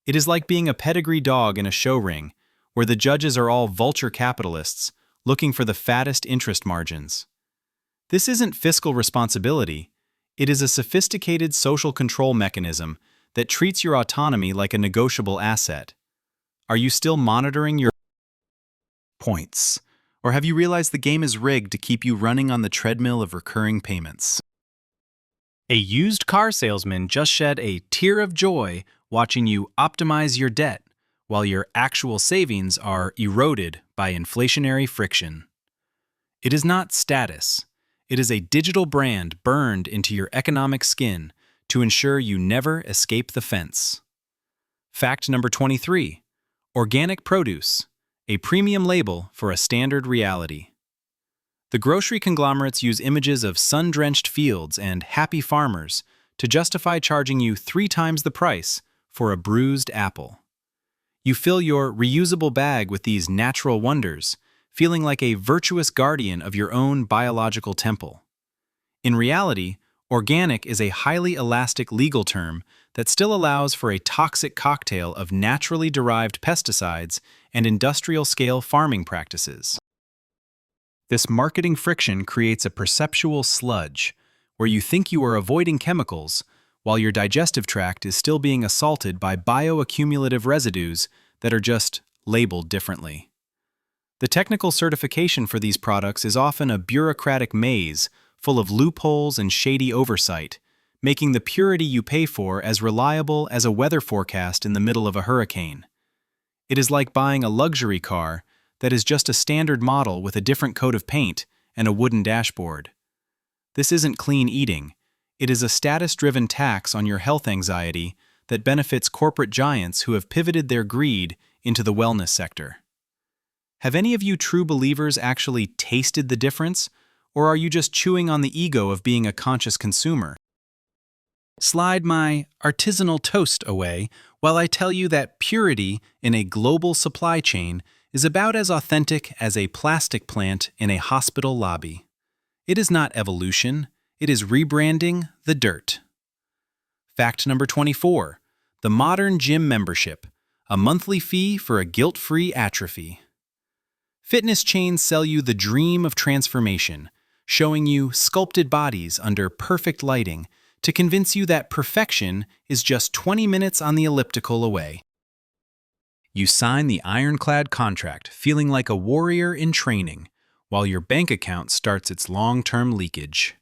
It is like being a pedigree dog in a show ring, where the judges are all vulture capitalists looking for the fattest interest margins. This isn't fiscal responsibility. It is a sophisticated social control mechanism that treats your autonomy like a negotiable asset. Are you still monitoring your points? Or have you realized the game is rigged to keep you running on the treadmill of recurring payments? A used car salesman just shed a tear of joy watching you optimize your debt, while your actual savings are eroded by inflationary friction. It is not status. It is a digital brand burned into your economic skin to ensure you never escape the fence. Fact number 23. Organic produce, a premium label for a standard reality. The grocery conglomerates use images of sun-drenched fields and happy farmers to justify charging you 3 times the price for a bruised apple. You fill your reusable bag with these natural wonders, feeling like a virtuous guardian of your own biological temple. In reality, organic is a highly elastic legal term that still allows for a toxic cocktail of naturally derived pesticides and industrial-scale farming practices. This marketing friction creates a perceptual sludge, where you think you are avoiding chemicals, while your digestive tract is still being assaulted by bioaccumulative residues that are just labeled differently. The technical certification for these products is often a bureaucratic maze full of loopholes and shady oversight, making the purity you pay for as reliable as a weather forecast in the middle of a hurricane. It is like buying a luxury car that is just a standard model with a different coat of paint and a wooden dashboard. This isn't clean eating. It is a status-driven tax on your health anxiety that benefits corporate giants who have pivoted their greed into the wellness sector. Have any of you true believers actually tasted the difference, or are you just chewing on the ego of being a conscious consumer? Slide my artisanal toast away while I tell you that purity in a global supply chain is about as authentic as a plastic plant in a hospital lobby. It is not evolution, it is rebranding the dirt. Fact number 24. The modern gym membership, a monthly fee for a guilt-free atrophy. Fitness chains sell you the dream of transformation, showing you sculpted bodies under perfect lighting to convince you that perfection is just 20 minutes on the elliptical away. You sign the ironclad contract feeling like a warrior in training, while your bank account starts its long-term leakage.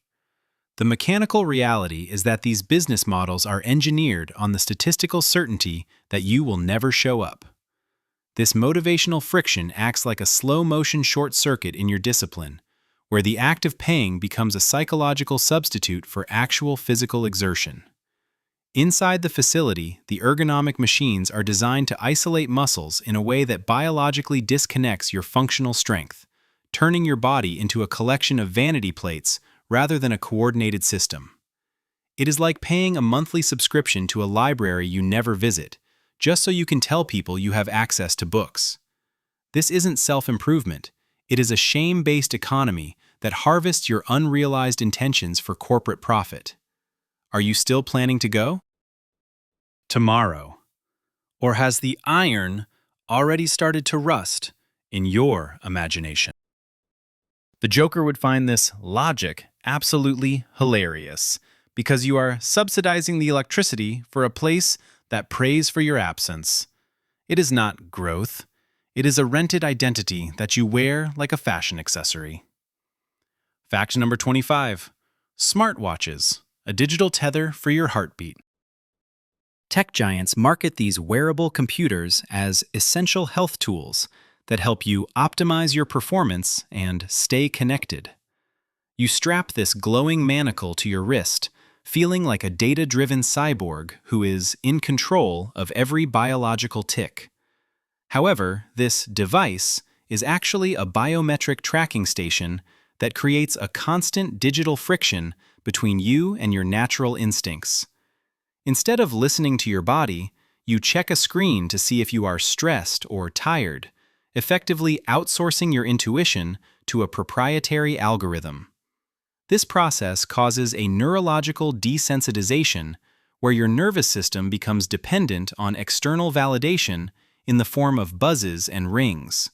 The mechanical reality is that these business models are engineered on the statistical certainty that you will never show up. This motivational friction acts like a slow-motion short circuit in your discipline, where the act of paying becomes a psychological substitute for actual physical exertion. Inside the facility, the ergonomic machines are designed to isolate muscles in a way that biologically disconnects your functional strength, turning your body into a collection of vanity plates rather than a coordinated system. It is like paying a monthly subscription to a library you never visit, just so you can tell people you have access to books. This isn't self-improvement. It is a shame-based economy that harvests your unrealized intentions for corporate profit. Are you still planning to go? Tomorrow. Or has the iron already started to rust in your imagination? The Joker would find this logic absolutely hilarious, because you are subsidizing the electricity for a place that prays for your absence. It is not growth. It is a rented identity that you wear like a fashion accessory. Fact number 25. Smartwatches, a digital tether for your heartbeat. Tech giants market these wearable computers as essential health tools that help you optimize your performance and stay connected. You strap this glowing manacle to your wrist, feeling like a data-driven cyborg who is in control of every biological tick. However, this device is actually a biometric tracking station that creates a constant digital friction between you and your natural instincts. Instead of listening to your body, you check a screen to see if you are stressed or tired, effectively outsourcing your intuition to a proprietary algorithm. This process causes a neurological desensitization where your nervous system becomes dependent on external validation in the form of buzzes and rings.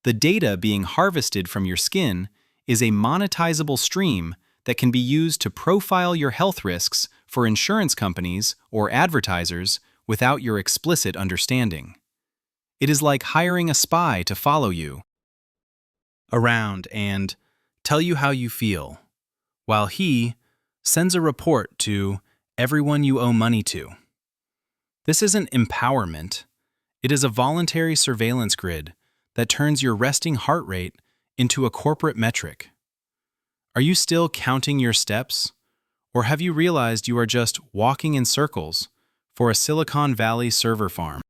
The data being harvested from your skin is a monetizable stream that can be used to profile your health risks for insurance companies or advertisers without your explicit understanding. It is like hiring a spy to follow you around and tell you how you feel, while he sends a report to everyone you owe money to. This isn't empowerment. It is a voluntary surveillance grid that turns your resting heart rate into a corporate metric. Are you still counting your steps? Or have you realized you are just walking in circles for a Silicon Valley server farm?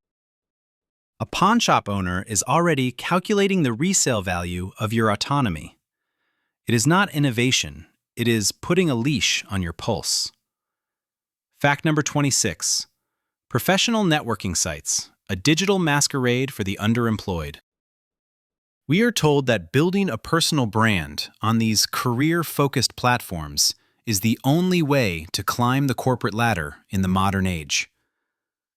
A pawn shop owner is already calculating the resale value of your autonomy. It is not innovation, it is putting a leash on your pulse. Fact number 26. Professional networking sites, a digital masquerade for the underemployed. We are told that building a personal brand on these career-focused platforms is the only way to climb the corporate ladder in the modern age.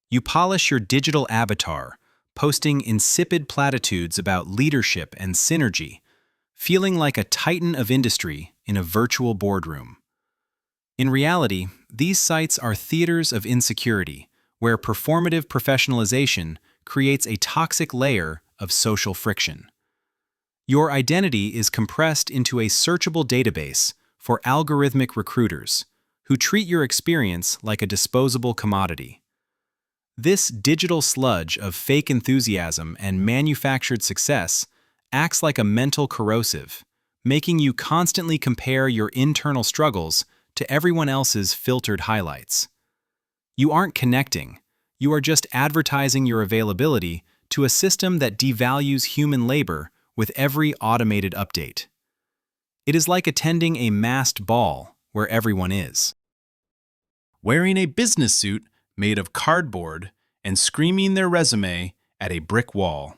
You polish your digital avatar, posting insipid platitudes about leadership and synergy, feeling like a titan of industry in a virtual boardroom. In reality, these sites are theaters of insecurity, where performative professionalization creates a toxic layer of social friction. Your identity is compressed into a searchable database for algorithmic recruiters who treat your experience like a disposable commodity. This digital sludge of fake enthusiasm and manufactured success acts like a mental corrosive, making you constantly compare your internal struggles to everyone else's filtered highlights. You aren't connecting, you are just advertising your availability to a system that devalues human labor with every automated update. It is like attending a masked ball where everyone is wearing a business suit made of cardboard and screaming their resume at a brick wall.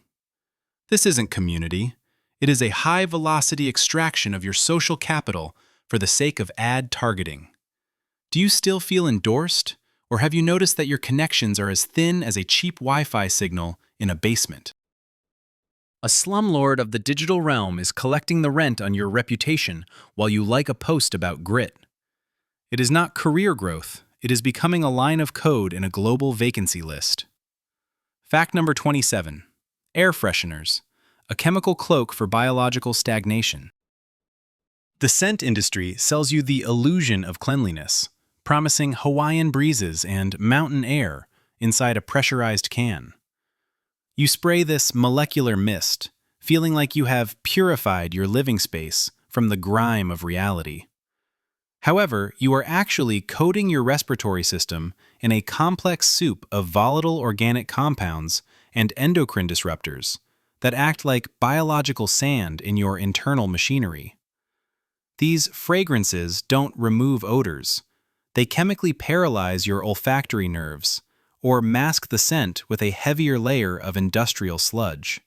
This isn't community. It is a high-velocity extraction of your social capital for the sake of ad targeting. Do you still feel endorsed, or have you noticed that your connections are as thin as a cheap Wi-Fi signal in a basement? A slumlord of the digital realm is collecting the rent on your reputation while you like a post about grit. It is not career growth, it is becoming a line of code in a global vacancy list. Fact number 27. Air fresheners, a chemical cloak for biological stagnation. The scent industry sells you the illusion of cleanliness, promising Hawaiian breezes and mountain air inside a pressurized can. You spray this molecular mist, feeling like you have purified your living space from the grime of reality. However, you are actually coating your respiratory system in a complex soup of volatile organic compounds and endocrine disruptors that act like biological sand in your internal machinery. These fragrances don't remove odors. They chemically paralyze your olfactory nerves or mask the scent with a heavier layer of industrial sludge.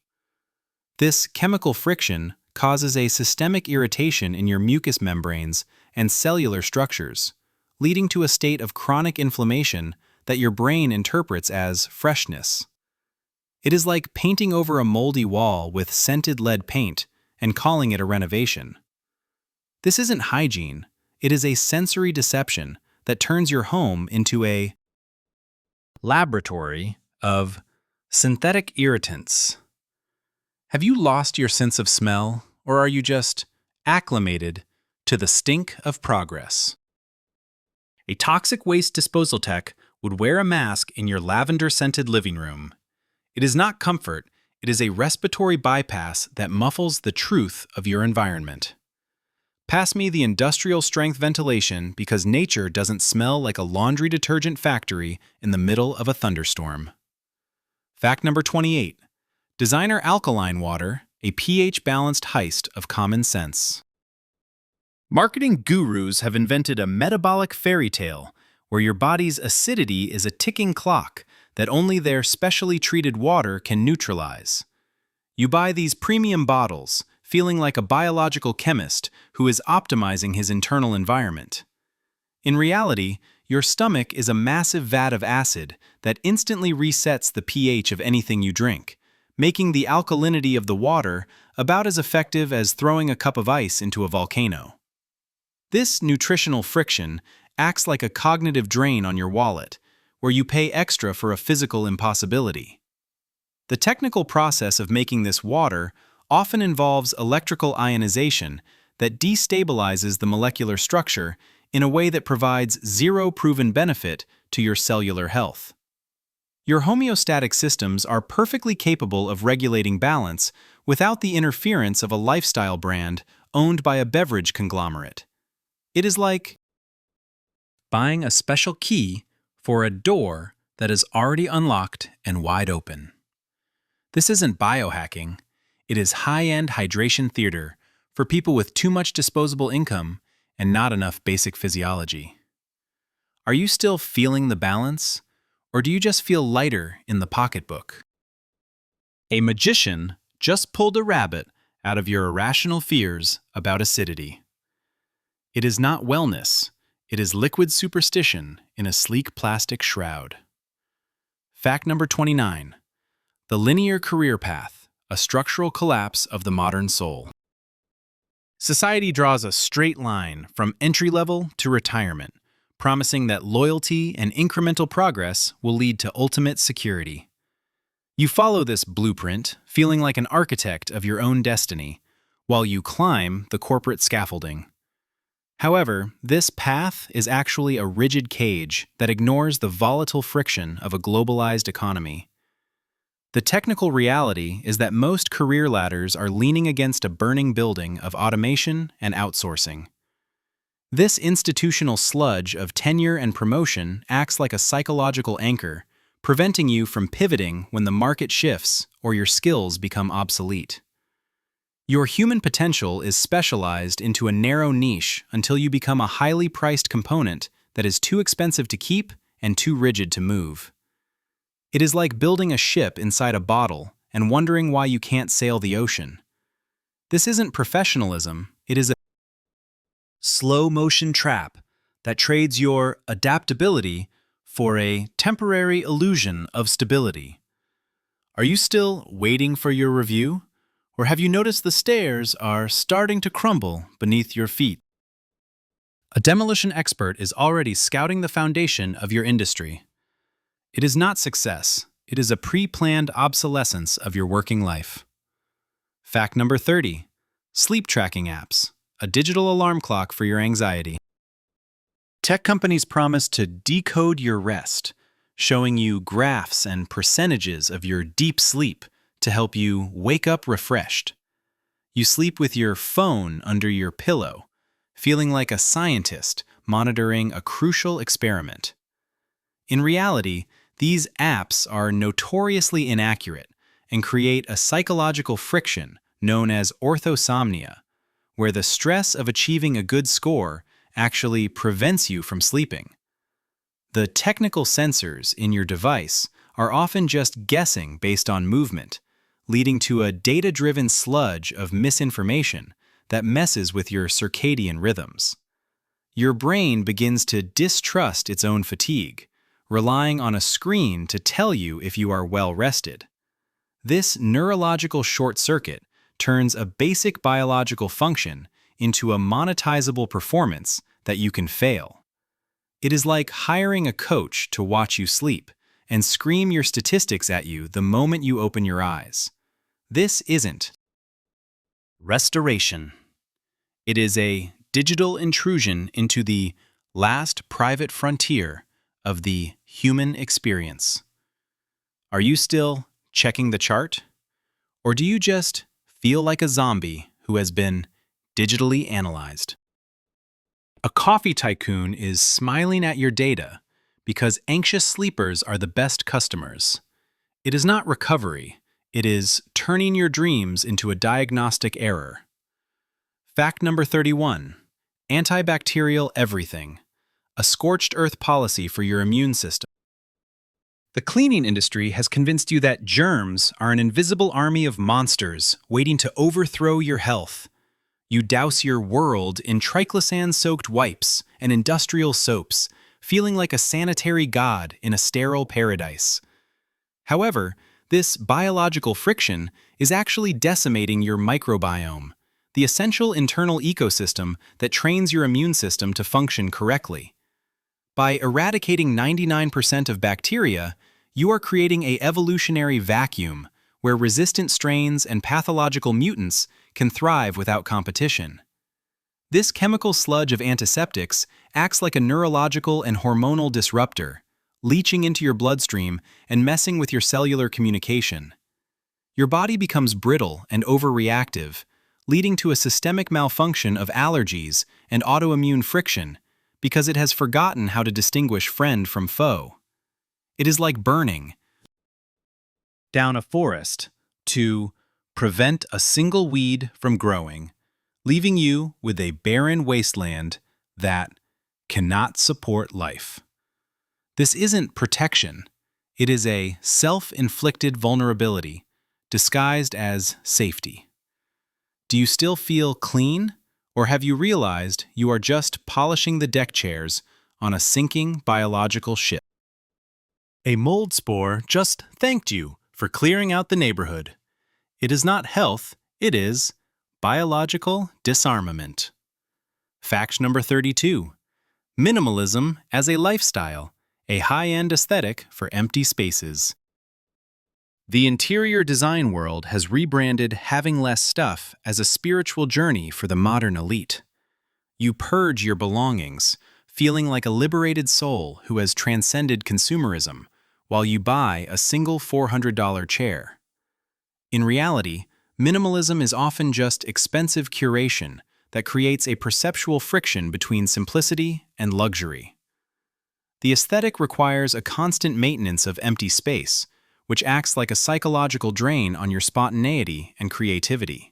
This chemical friction causes a systemic irritation in your mucous membranes and cellular structures, leading to a state of chronic inflammation that your brain interprets as freshness. It is like painting over a moldy wall with scented lead paint and calling it a renovation. This isn't hygiene, it is a sensory deception that turns your home into a laboratory of synthetic irritants. Have you lost your sense of smell, or are you just acclimated to the stink of progress? A toxic waste disposal tech would wear a mask in your lavender-scented living room. It is not comfort, it is a respiratory bypass that muffles the truth of your environment. Pass me the industrial-strength ventilation because nature doesn't smell like a laundry detergent factory in the middle of a thunderstorm. Fact number 28. Designer alkaline water, a pH-balanced heist of common sense. Marketing gurus have invented a metabolic fairy tale where your body's acidity is a ticking clock that only their specially treated water can neutralize. You buy these premium bottles, feeling like a biological chemist who is optimizing his internal environment. In reality, your stomach is a massive vat of acid that instantly resets the pH of anything you drink, making the alkalinity of the water about as effective as throwing a cup of ice into a volcano. This nutritional friction acts like a cognitive drain on your wallet, where you pay extra for a physical impossibility. The technical process of making this water often involves electrical ionization that destabilizes the molecular structure in a way that provides zero proven benefit to your cellular health. Your homeostatic systems are perfectly capable of regulating balance without the interference of a lifestyle brand owned by a beverage conglomerate. It is like buying a special key for a door that is already unlocked and wide open. This isn't biohacking. It is high-end hydration theater for people with too much disposable income and not enough basic physiology. Are you still feeling the balance, or do you just feel lighter in the pocketbook? A magician just pulled a rabbit out of your irrational fears about acidity. It is not wellness, it is liquid superstition in a sleek plastic shroud. Fact number 29. The linear career path. A structural collapse of the modern soul. Society draws a straight line from entry level to retirement, promising that loyalty and incremental progress will lead to ultimate security. You follow this blueprint, feeling like an architect of your own destiny, while you climb the corporate scaffolding. However, this path is actually a rigid cage that ignores the volatile friction of a globalized economy. The technical reality is that most career ladders are leaning against a burning building of automation and outsourcing. This institutional sludge of tenure and promotion acts like a psychological anchor, preventing you from pivoting when the market shifts or your skills become obsolete. Your human potential is specialized into a narrow niche until you become a highly priced component that is too expensive to keep and too rigid to move. It is like building a ship inside a bottle and wondering why you can't sail the ocean. This isn't professionalism, it is a slow-motion trap that trades your adaptability for a temporary illusion of stability. Are you still waiting for your review? Or have you noticed the stairs are starting to crumble beneath your feet? A demolition expert is already scouting the foundation of your industry. It is not success, it is a pre-planned obsolescence of your working life. Fact number 30. Sleep tracking apps, a digital alarm clock for your anxiety. Tech companies promise to decode your rest, showing you graphs and percentages of your deep sleep to help you wake up refreshed. You sleep with your phone under your pillow, feeling like a scientist monitoring a crucial experiment. In reality, these apps are notoriously inaccurate and create a psychological friction known as orthosomnia, where the stress of achieving a good score actually prevents you from sleeping. The technical sensors in your device are often just guessing based on movement, leading to a data-driven sludge of misinformation that messes with your circadian rhythms. Your brain begins to distrust its own fatigue, relying on a screen to tell you if you are well rested. This neurological short circuit turns a basic biological function into a monetizable performance that you can fail. It is like hiring a coach to watch you sleep and scream your statistics at you the moment you open your eyes. This isn't restoration. It is a digital intrusion into the last private frontier of the human experience. Are you still checking the chart? Or do you just feel like a zombie who has been digitally analyzed? A coffee tycoon is smiling at your data because anxious sleepers are the best customers. It is not recovery, it is turning your dreams into a diagnostic error. Fact number 31. Antibacterial everything. A scorched earth policy for your immune system. The cleaning industry has convinced you that germs are an invisible army of monsters waiting to overthrow your health. You douse your world in triclosan-soaked wipes and industrial soaps, feeling like a sanitary god in a sterile paradise. However, this biological friction is actually decimating your microbiome, the essential internal ecosystem that trains your immune system to function correctly. By eradicating 99% of bacteria, you are creating an evolutionary vacuum where resistant strains and pathological mutants can thrive without competition. This chemical sludge of antiseptics acts like a neurological and hormonal disruptor, leaching into your bloodstream and messing with your cellular communication. Your body becomes brittle and overreactive, leading to a systemic malfunction of allergies and autoimmune friction because it has forgotten how to distinguish friend from foe. It is like burning down a forest to prevent a single weed from growing, leaving you with a barren wasteland that cannot support life. This isn't protection. It is a self-inflicted vulnerability disguised as safety. Do you still feel clean, or have you realized you are just polishing the deck chairs on a sinking biological ship? A mold spore just thanked you for clearing out the neighborhood. It is not health, it is biological disarmament. Fact number 32. Minimalism as a lifestyle, a high-end aesthetic for empty spaces. The interior design world has rebranded having less stuff as a spiritual journey for the modern elite. You purge your belongings, feeling like a liberated soul who has transcended consumerism, while you buy a single $400 chair. In reality, minimalism is often just expensive curation that creates a perceptual friction between simplicity and luxury. The aesthetic requires a constant maintenance of empty space, which acts like a psychological drain on your spontaneity and creativity.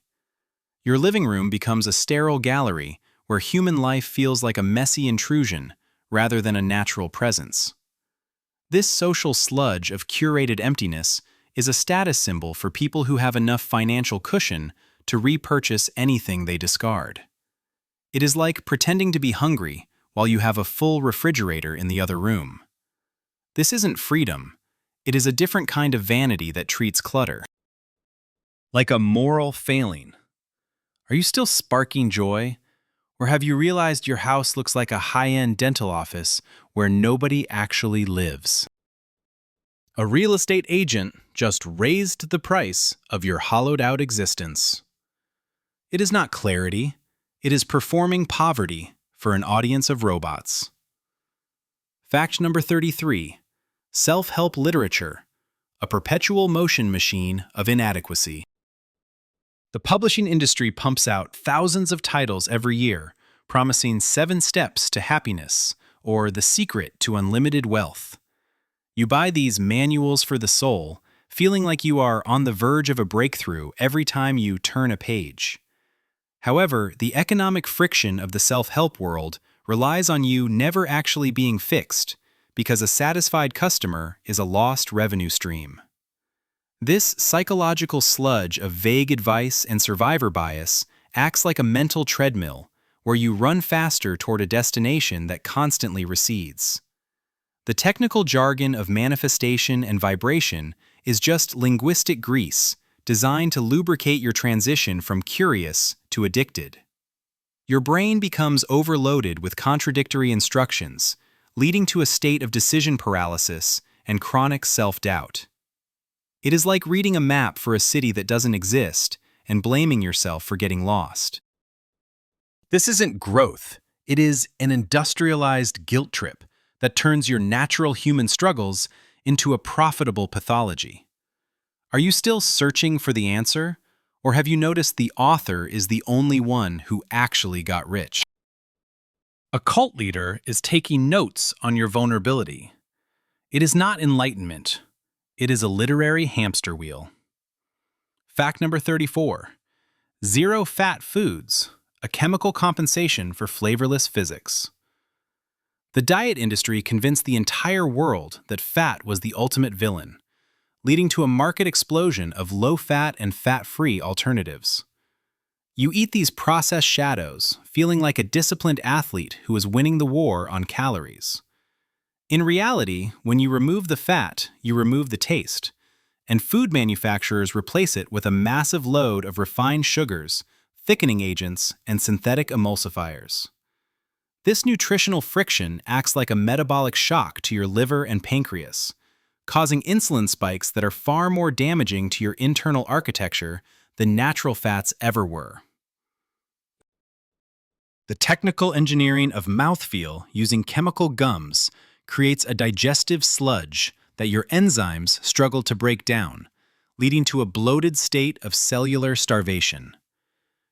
Your living room becomes a sterile gallery where human life feels like a messy intrusion rather than a natural presence. This social sludge of curated emptiness is a status symbol for people who have enough financial cushion to repurchase anything they discard. It is like pretending to be hungry while you have a full refrigerator in the other room. This isn't freedom. It is a different kind of vanity that treats clutter like a moral failing. Are you still sparking joy? Or have you realized your house looks like a high-end dental office where nobody actually lives? A real estate agent just raised the price of your hollowed-out existence. It is not clarity. It is performing poverty for an audience of robots. Fact number 33. Self-help literature, a perpetual motion machine of inadequacy. The publishing industry pumps out thousands of titles every year, promising 7 steps to happiness or the secret to unlimited wealth. You buy these manuals for the soul, feeling like you are on the verge of a breakthrough every time you turn a page. However, the economic friction of the self-help world relies on you never actually being fixed, because a satisfied customer is a lost revenue stream. This psychological sludge of vague advice and survivor bias acts like a mental treadmill where you run faster toward a destination that constantly recedes. The technical jargon of manifestation and vibration is just linguistic grease designed to lubricate your transition from curious to addicted. Your brain becomes overloaded with contradictory instructions, leading to a state of decision paralysis and chronic self-doubt. It is like reading a map for a city that doesn't exist and blaming yourself for getting lost. This isn't growth. It is an industrialized guilt trip that turns your natural human struggles into a profitable pathology. Are you still searching for the answer, or have you noticed the author is the only one who actually got rich? A cult leader is taking notes on your vulnerability. It is not enlightenment. It is a literary hamster wheel. Fact number 34. Zero-fat foods, a chemical compensation for flavorless physics. The diet industry convinced the entire world that fat was the ultimate villain, leading to a market explosion of low-fat and fat-free alternatives. You eat these processed shadows, feeling like a disciplined athlete who is winning the war on calories. In reality, when you remove the fat, you remove the taste, and food manufacturers replace it with a massive load of refined sugars, thickening agents, and synthetic emulsifiers. This nutritional friction acts like a metabolic shock to your liver and pancreas, causing insulin spikes that are far more damaging to your internal architecture than natural fats ever were. The technical engineering of mouthfeel using chemical gums creates a digestive sludge that your enzymes struggle to break down, leading to a bloated state of cellular starvation.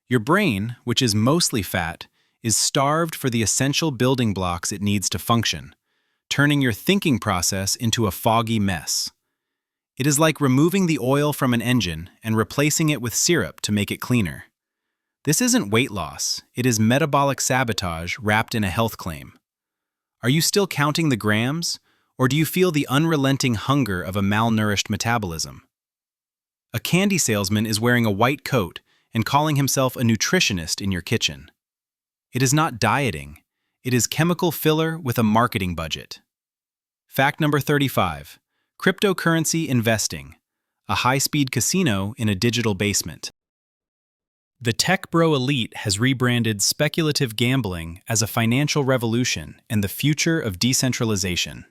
Your brain, which is mostly fat, is starved for the essential building blocks it needs to function, turning your thinking process into a foggy mess. It is like removing the oil from an engine and replacing it with syrup to make it cleaner. This isn't weight loss, it is metabolic sabotage wrapped in a health claim. Are you still counting the grams, or do you feel the unrelenting hunger of a malnourished metabolism? A candy salesman is wearing a white coat and calling himself a nutritionist in your kitchen. It is not dieting, it is chemical filler with a marketing budget. Fact number 35. Cryptocurrency investing, a high-speed casino in a digital basement. The tech bro elite has rebranded speculative gambling as a financial revolution and the future of decentralization.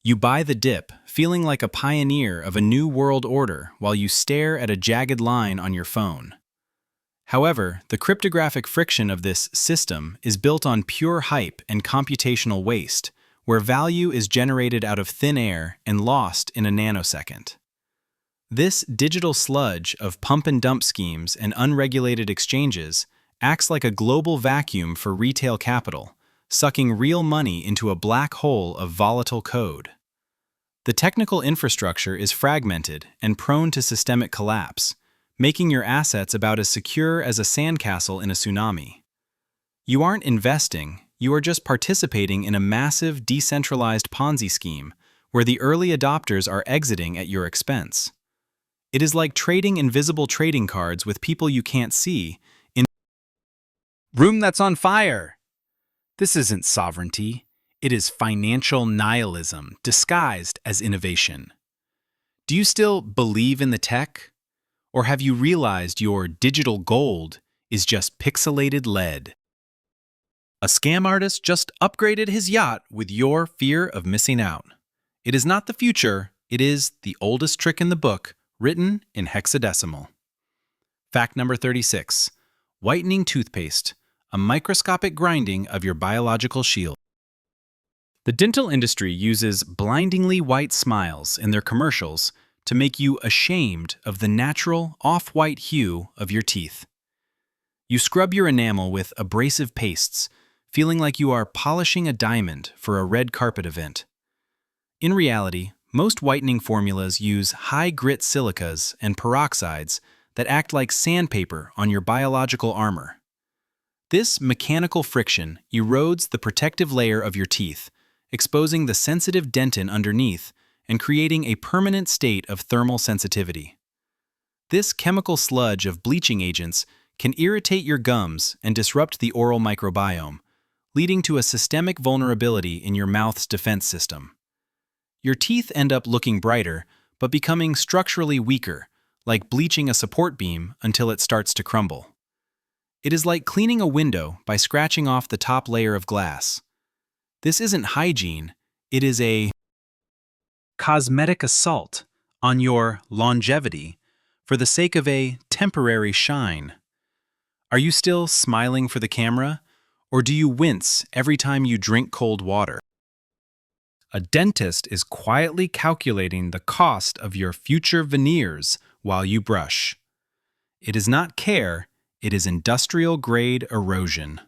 You buy the dip, feeling like a pioneer of a new world order while you stare at a jagged line on your phone. However, the cryptographic friction of this system is built on pure hype and computational waste, where value is generated out of thin air and lost in a nanosecond. This digital sludge of pump-and-dump schemes and unregulated exchanges acts like a global vacuum for retail capital, sucking real money into a black hole of volatile code. The technical infrastructure is fragmented and prone to systemic collapse, making your assets about as secure as a sandcastle in a tsunami. You aren't investing, you are just participating in a massive decentralized Ponzi scheme where the early adopters are exiting at your expense. It is like trading invisible trading cards with people you can't see in a room that's on fire. This isn't sovereignty. It is financial nihilism disguised as innovation. Do you still believe in the tech? Or have you realized your digital gold is just pixelated lead? A scam artist just upgraded his yacht with your fear of missing out. It is not the future, it is the oldest trick in the book, written in hexadecimal. Fact number 36. Whitening toothpaste, a microscopic grinding of your biological shield. The dental industry uses blindingly white smiles in their commercials to make you ashamed of the natural off-white hue of your teeth. You scrub your enamel with abrasive pastes, feeling like you are polishing a diamond for a red carpet event. In reality, most whitening formulas use high-grit silicas and peroxides that act like sandpaper on your biological armor. This mechanical friction erodes the protective layer of your teeth, exposing the sensitive dentin underneath and creating a permanent state of thermal sensitivity. This chemical sludge of bleaching agents can irritate your gums and disrupt the oral microbiome, leading to a systemic vulnerability in your mouth's defense system. Your teeth end up looking brighter, but becoming structurally weaker, like bleaching a support beam until it starts to crumble. It is like cleaning a window by scratching off the top layer of glass. This isn't hygiene, it is a cosmetic assault on your longevity for the sake of a temporary shine. Are you still smiling for the camera, or do you wince every time you drink cold water? A dentist is quietly calculating the cost of your future veneers while you brush. It is not care, it is industrial-grade erosion.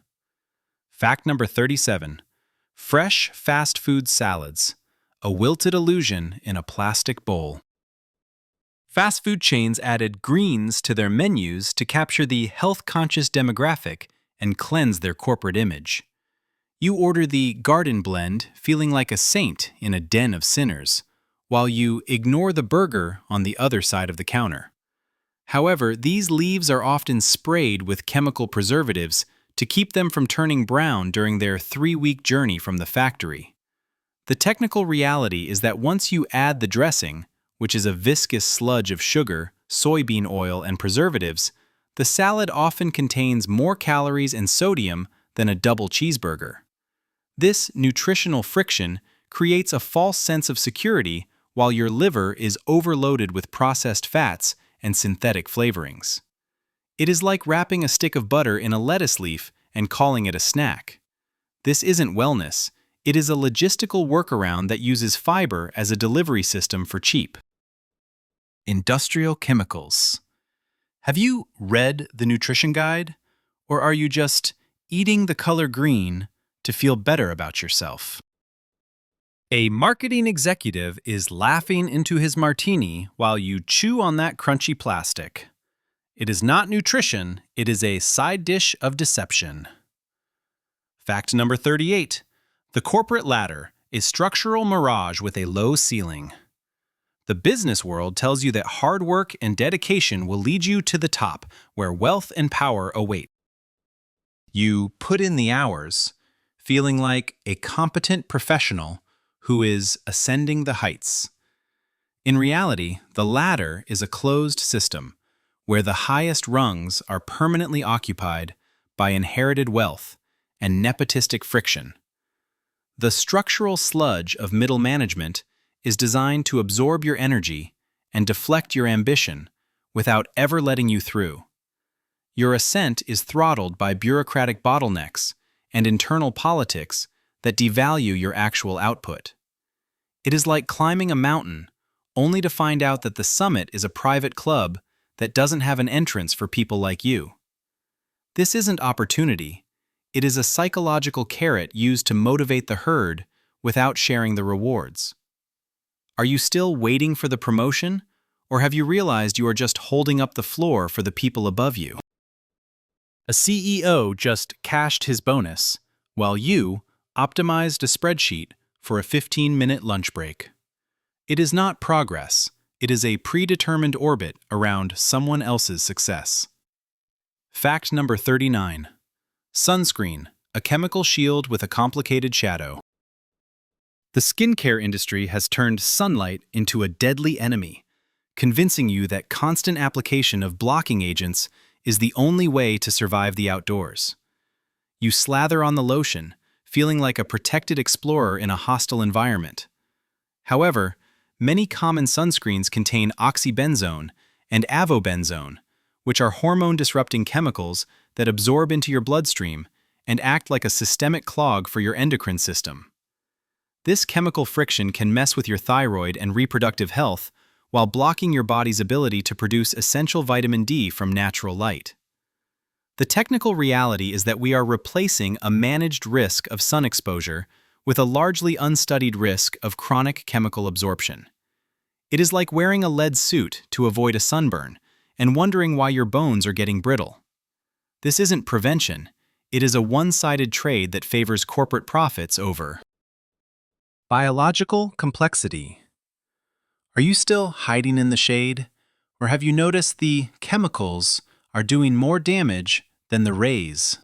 Fact number 37. Fresh fast food salads. A wilted illusion in a plastic bowl. Fast food chains added greens to their menus to capture the health-conscious demographic and cleanse their corporate image. You order the garden blend feeling like a saint in a den of sinners, while you ignore the burger on the other side of the counter. However, these leaves are often sprayed with chemical preservatives to keep them from turning brown during their 3-week journey from the factory. The technical reality is that once you add the dressing, which is a viscous sludge of sugar, soybean oil, and preservatives, the salad often contains more calories and sodium than a double cheeseburger. This nutritional friction creates a false sense of security while your liver is overloaded with processed fats and synthetic flavorings. It is like wrapping a stick of butter in a lettuce leaf and calling it a snack. This isn't wellness, it is a logistical workaround that uses fiber as a delivery system for cheap. Industrial chemicals. Have you read the nutrition guide? Or are you just eating the color green to feel better about yourself? A marketing executive is laughing into his martini while you chew on that crunchy plastic. It is not nutrition, it is a side dish of deception. Fact number 38. The corporate ladder, a structural mirage with a low ceiling. The business world tells you that hard work and dedication will lead you to the top, where wealth and power await. You put in the hours, feeling like a competent professional who is ascending the heights. In reality, the ladder is a closed system, where the highest rungs are permanently occupied by inherited wealth and nepotistic friction. The structural sludge of middle management is designed to absorb your energy and deflect your ambition without ever letting you through. Your ascent is throttled by bureaucratic bottlenecks and internal politics that devalue your actual output. It is like climbing a mountain, only to find out that the summit is a private club that doesn't have an entrance for people like you. This isn't opportunity. It is a psychological carrot used to motivate the herd without sharing the rewards. Are you still waiting for the promotion, or have you realized you are just holding up the floor for the people above you? A CEO just cashed his bonus, while you optimized a spreadsheet for a 15-minute lunch break. It is not progress, it is a predetermined orbit around someone else's success. Fact number 39. Sunscreen, a chemical shield with a complicated shadow. The skincare industry has turned sunlight into a deadly enemy, convincing you that constant application of blocking agents is the only way to survive the outdoors. You slather on the lotion, feeling like a protected explorer in a hostile environment. However, many common sunscreens contain oxybenzone and avobenzone, which are hormone-disrupting chemicals that absorb into your bloodstream and act like a systemic clog for your endocrine system. This chemical friction can mess with your thyroid and reproductive health while blocking your body's ability to produce essential vitamin D from natural light. The technical reality is that we are replacing a managed risk of sun exposure with a largely unstudied risk of chronic chemical absorption. It is like wearing a lead suit to avoid a sunburn and wondering why your bones are getting brittle. This isn't prevention, it is a one-sided trade that favors corporate profits over biological complexity. Are you still hiding in the shade, or have you noticed the chemicals are doing more damage than the rays?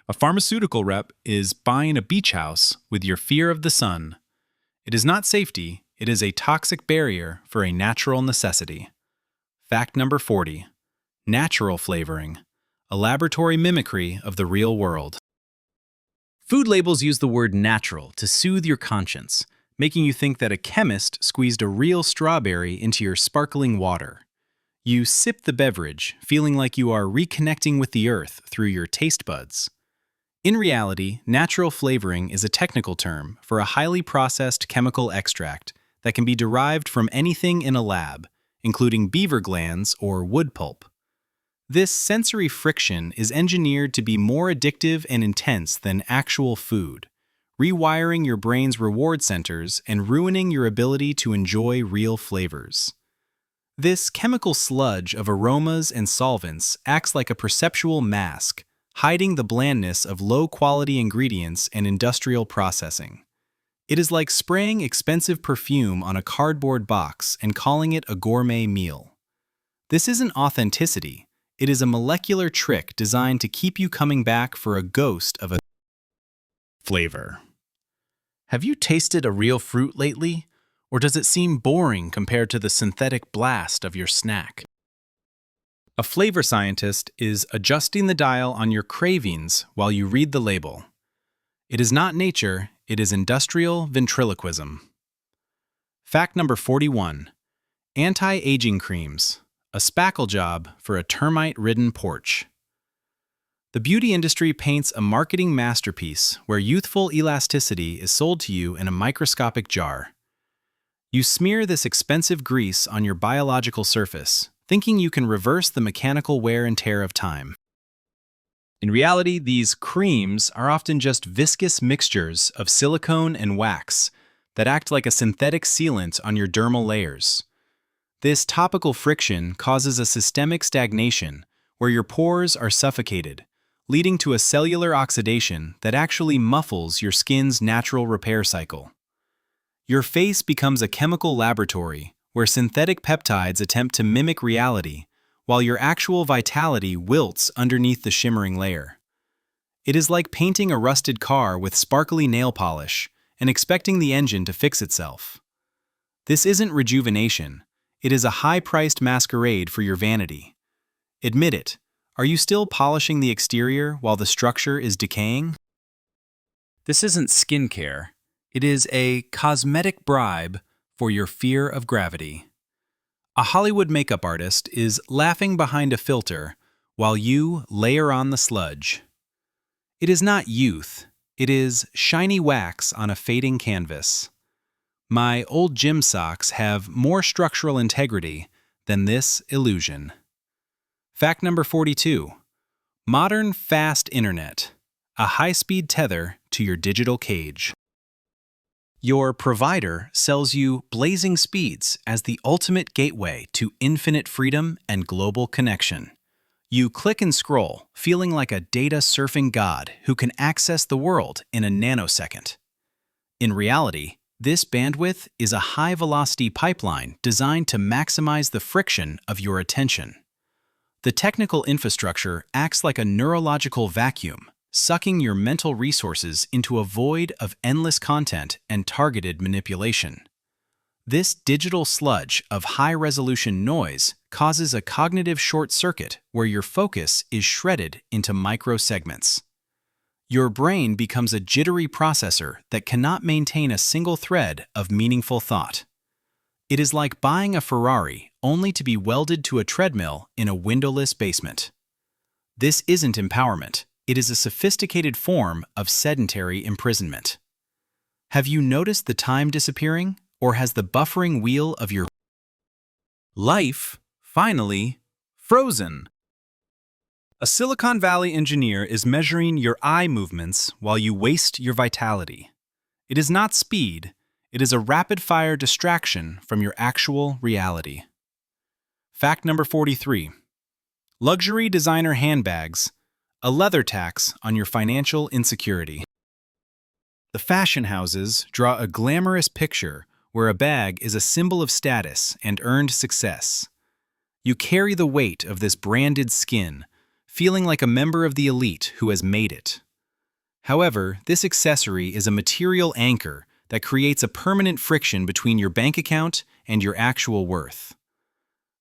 A pharmaceutical rep is buying a beach house with your fear of the sun. It is not safety, it is a toxic barrier for a natural necessity. Fact number 40. Natural flavoring, a laboratory mimicry of the real world. Food labels use the word natural to soothe your conscience, making you think that a chemist squeezed a real strawberry into your sparkling water. You sip the beverage, feeling like you are reconnecting with the earth through your taste buds. In reality, natural flavoring is a technical term for a highly processed chemical extract that can be derived from anything in a lab, including beaver glands or wood pulp. This sensory friction is engineered to be more addictive and intense than actual food, rewiring your brain's reward centers and ruining your ability to enjoy real flavors. This chemical sludge of aromas and solvents acts like a perceptual mask, hiding the blandness of low-quality ingredients and industrial processing. It is like spraying expensive perfume on a cardboard box and calling it a gourmet meal. This isn't authenticity. It is a molecular trick designed to keep you coming back for a ghost of a flavor. Have you tasted a real fruit lately? Or does it seem boring compared to the synthetic blast of your snack? A flavor scientist is adjusting the dial on your cravings while you read the label. It is not nature, it is industrial ventriloquism. Fact number 41. Anti-aging creams. A spackle job for a termite-ridden porch. The beauty industry paints a marketing masterpiece where youthful elasticity is sold to you in a microscopic jar. You smear this expensive grease on your biological surface, thinking you can reverse the mechanical wear and tear of time. In reality, these creams are often just viscous mixtures of silicone and wax that act like a synthetic sealant on your dermal layers. This topical friction causes a systemic stagnation where your pores are suffocated, leading to a cellular oxidation that actually muffles your skin's natural repair cycle. Your face becomes a chemical laboratory where synthetic peptides attempt to mimic reality, while your actual vitality wilts underneath the shimmering layer. It is like painting a rusted car with sparkly nail polish and expecting the engine to fix itself. This isn't rejuvenation, it is a high-priced masquerade for your vanity. Admit it, are you still polishing the exterior while the structure is decaying? This isn't skincare, it is a cosmetic bribe for your fear of gravity. A Hollywood makeup artist is laughing behind a filter while you layer on the sludge. It is not youth, it is shiny wax on a fading canvas. My old gym socks have more structural integrity than this illusion. Fact number 42. Modern fast internet. A high-speed tether to your digital cage. Your provider sells you blazing speeds as the ultimate gateway to infinite freedom and global connection. You click and scroll, feeling like a data-surfing god who can access the world in a nanosecond. In reality, this bandwidth is a high-velocity pipeline designed to maximize the friction of your attention. The technical infrastructure acts like a neurological vacuum, sucking your mental resources into a void of endless content and targeted manipulation. This digital sludge of high-resolution noise causes a cognitive short circuit where your focus is shredded into microsegments. Your brain becomes a jittery processor that cannot maintain a single thread of meaningful thought. It is like buying a Ferrari only to be welded to a treadmill in a windowless basement. This isn't empowerment. It is a sophisticated form of sedentary imprisonment. Have you noticed the time disappearing, or has the buffering wheel of your life finally frozen? A Silicon Valley engineer is measuring your eye movements while you waste your vitality. It is not speed, it is a rapid-fire distraction from your actual reality. Fact number 43. Luxury designer handbags. A leather tax on your financial insecurity. The fashion houses draw a glamorous picture where a bag is a symbol of status and earned success. You carry the weight of this branded skin, feeling like a member of the elite who has made it. However, this accessory is a material anchor that creates a permanent friction between your bank account and your actual worth.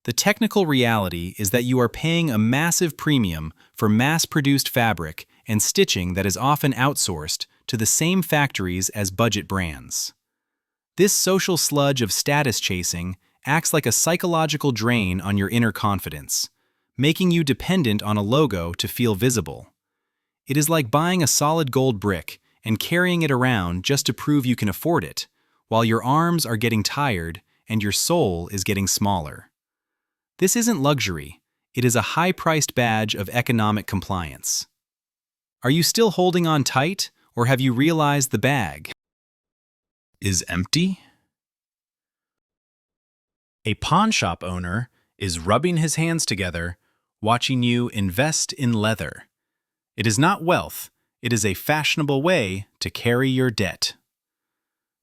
The technical reality is that you are paying a massive premium for mass-produced fabric and stitching that is often outsourced to the same factories as budget brands. This social sludge of status chasing acts like a psychological drain on your inner confidence, making you dependent on a logo to feel visible. It is like buying a solid gold brick and carrying it around just to prove you can afford it, while your arms are getting tired and your soul is getting smaller. This isn't luxury, it is a high-priced badge of economic compliance. Are you still holding on tight, or have you realized the bag is empty? A pawn shop owner is rubbing his hands together, watching you invest in leather. It is not wealth, it is a fashionable way to carry your debt.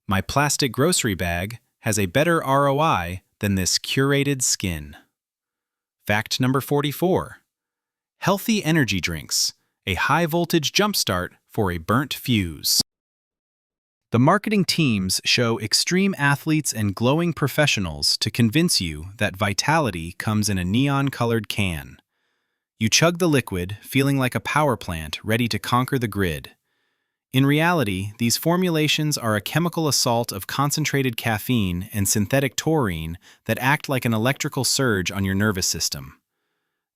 My plastic grocery bag has a better ROI than this curated skin. Fact number 44. Healthy energy drinks, a high-voltage jumpstart for a burnt fuse. The marketing teams show extreme athletes and glowing professionals to convince you that vitality comes in a neon-colored can. You chug the liquid, feeling like a power plant ready to conquer the grid. In reality, these formulations are a chemical assault of concentrated caffeine and synthetic taurine that act like an electrical surge on your nervous system.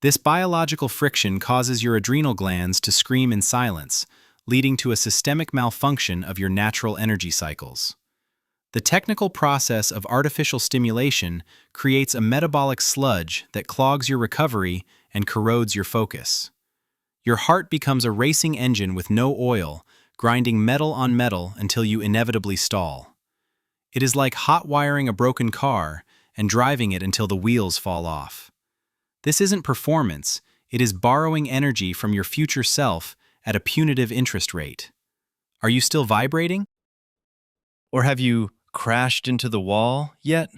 This biological friction causes your adrenal glands to scream in silence, leading to a systemic malfunction of your natural energy cycles. The technical process of artificial stimulation creates a metabolic sludge that clogs your recovery and corrodes your focus. Your heart becomes a racing engine with no oil, grinding metal on metal until you inevitably stall. It is like hot wiring a broken car and driving it until the wheels fall off. This isn't performance, it is borrowing energy from your future self at a punitive interest rate. Are you still vibrating? Or have you crashed into the wall yet?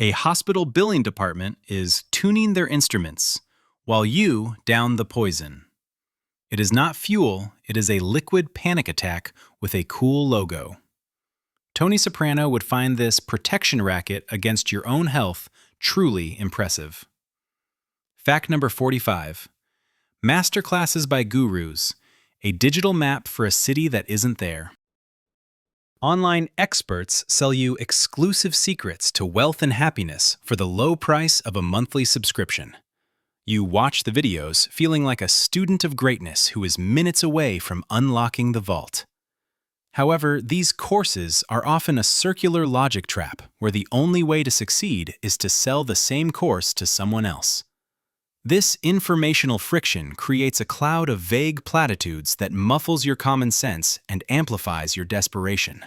A hospital billing department is tuning their instruments while you down the poison. It is not fuel, it is a liquid panic attack with a cool logo. Tony Soprano would find this protection racket against your own health truly impressive. Fact number 45. Masterclasses by Gurus, a digital map for a city that isn't there. Online experts sell you exclusive secrets to wealth and happiness for the low price of a monthly subscription. You watch the videos feeling like a student of greatness who is minutes away from unlocking the vault. However, these courses are often a circular logic trap where the only way to succeed is to sell the same course to someone else. This informational friction creates a cloud of vague platitudes that muffles your common sense and amplifies your desperation.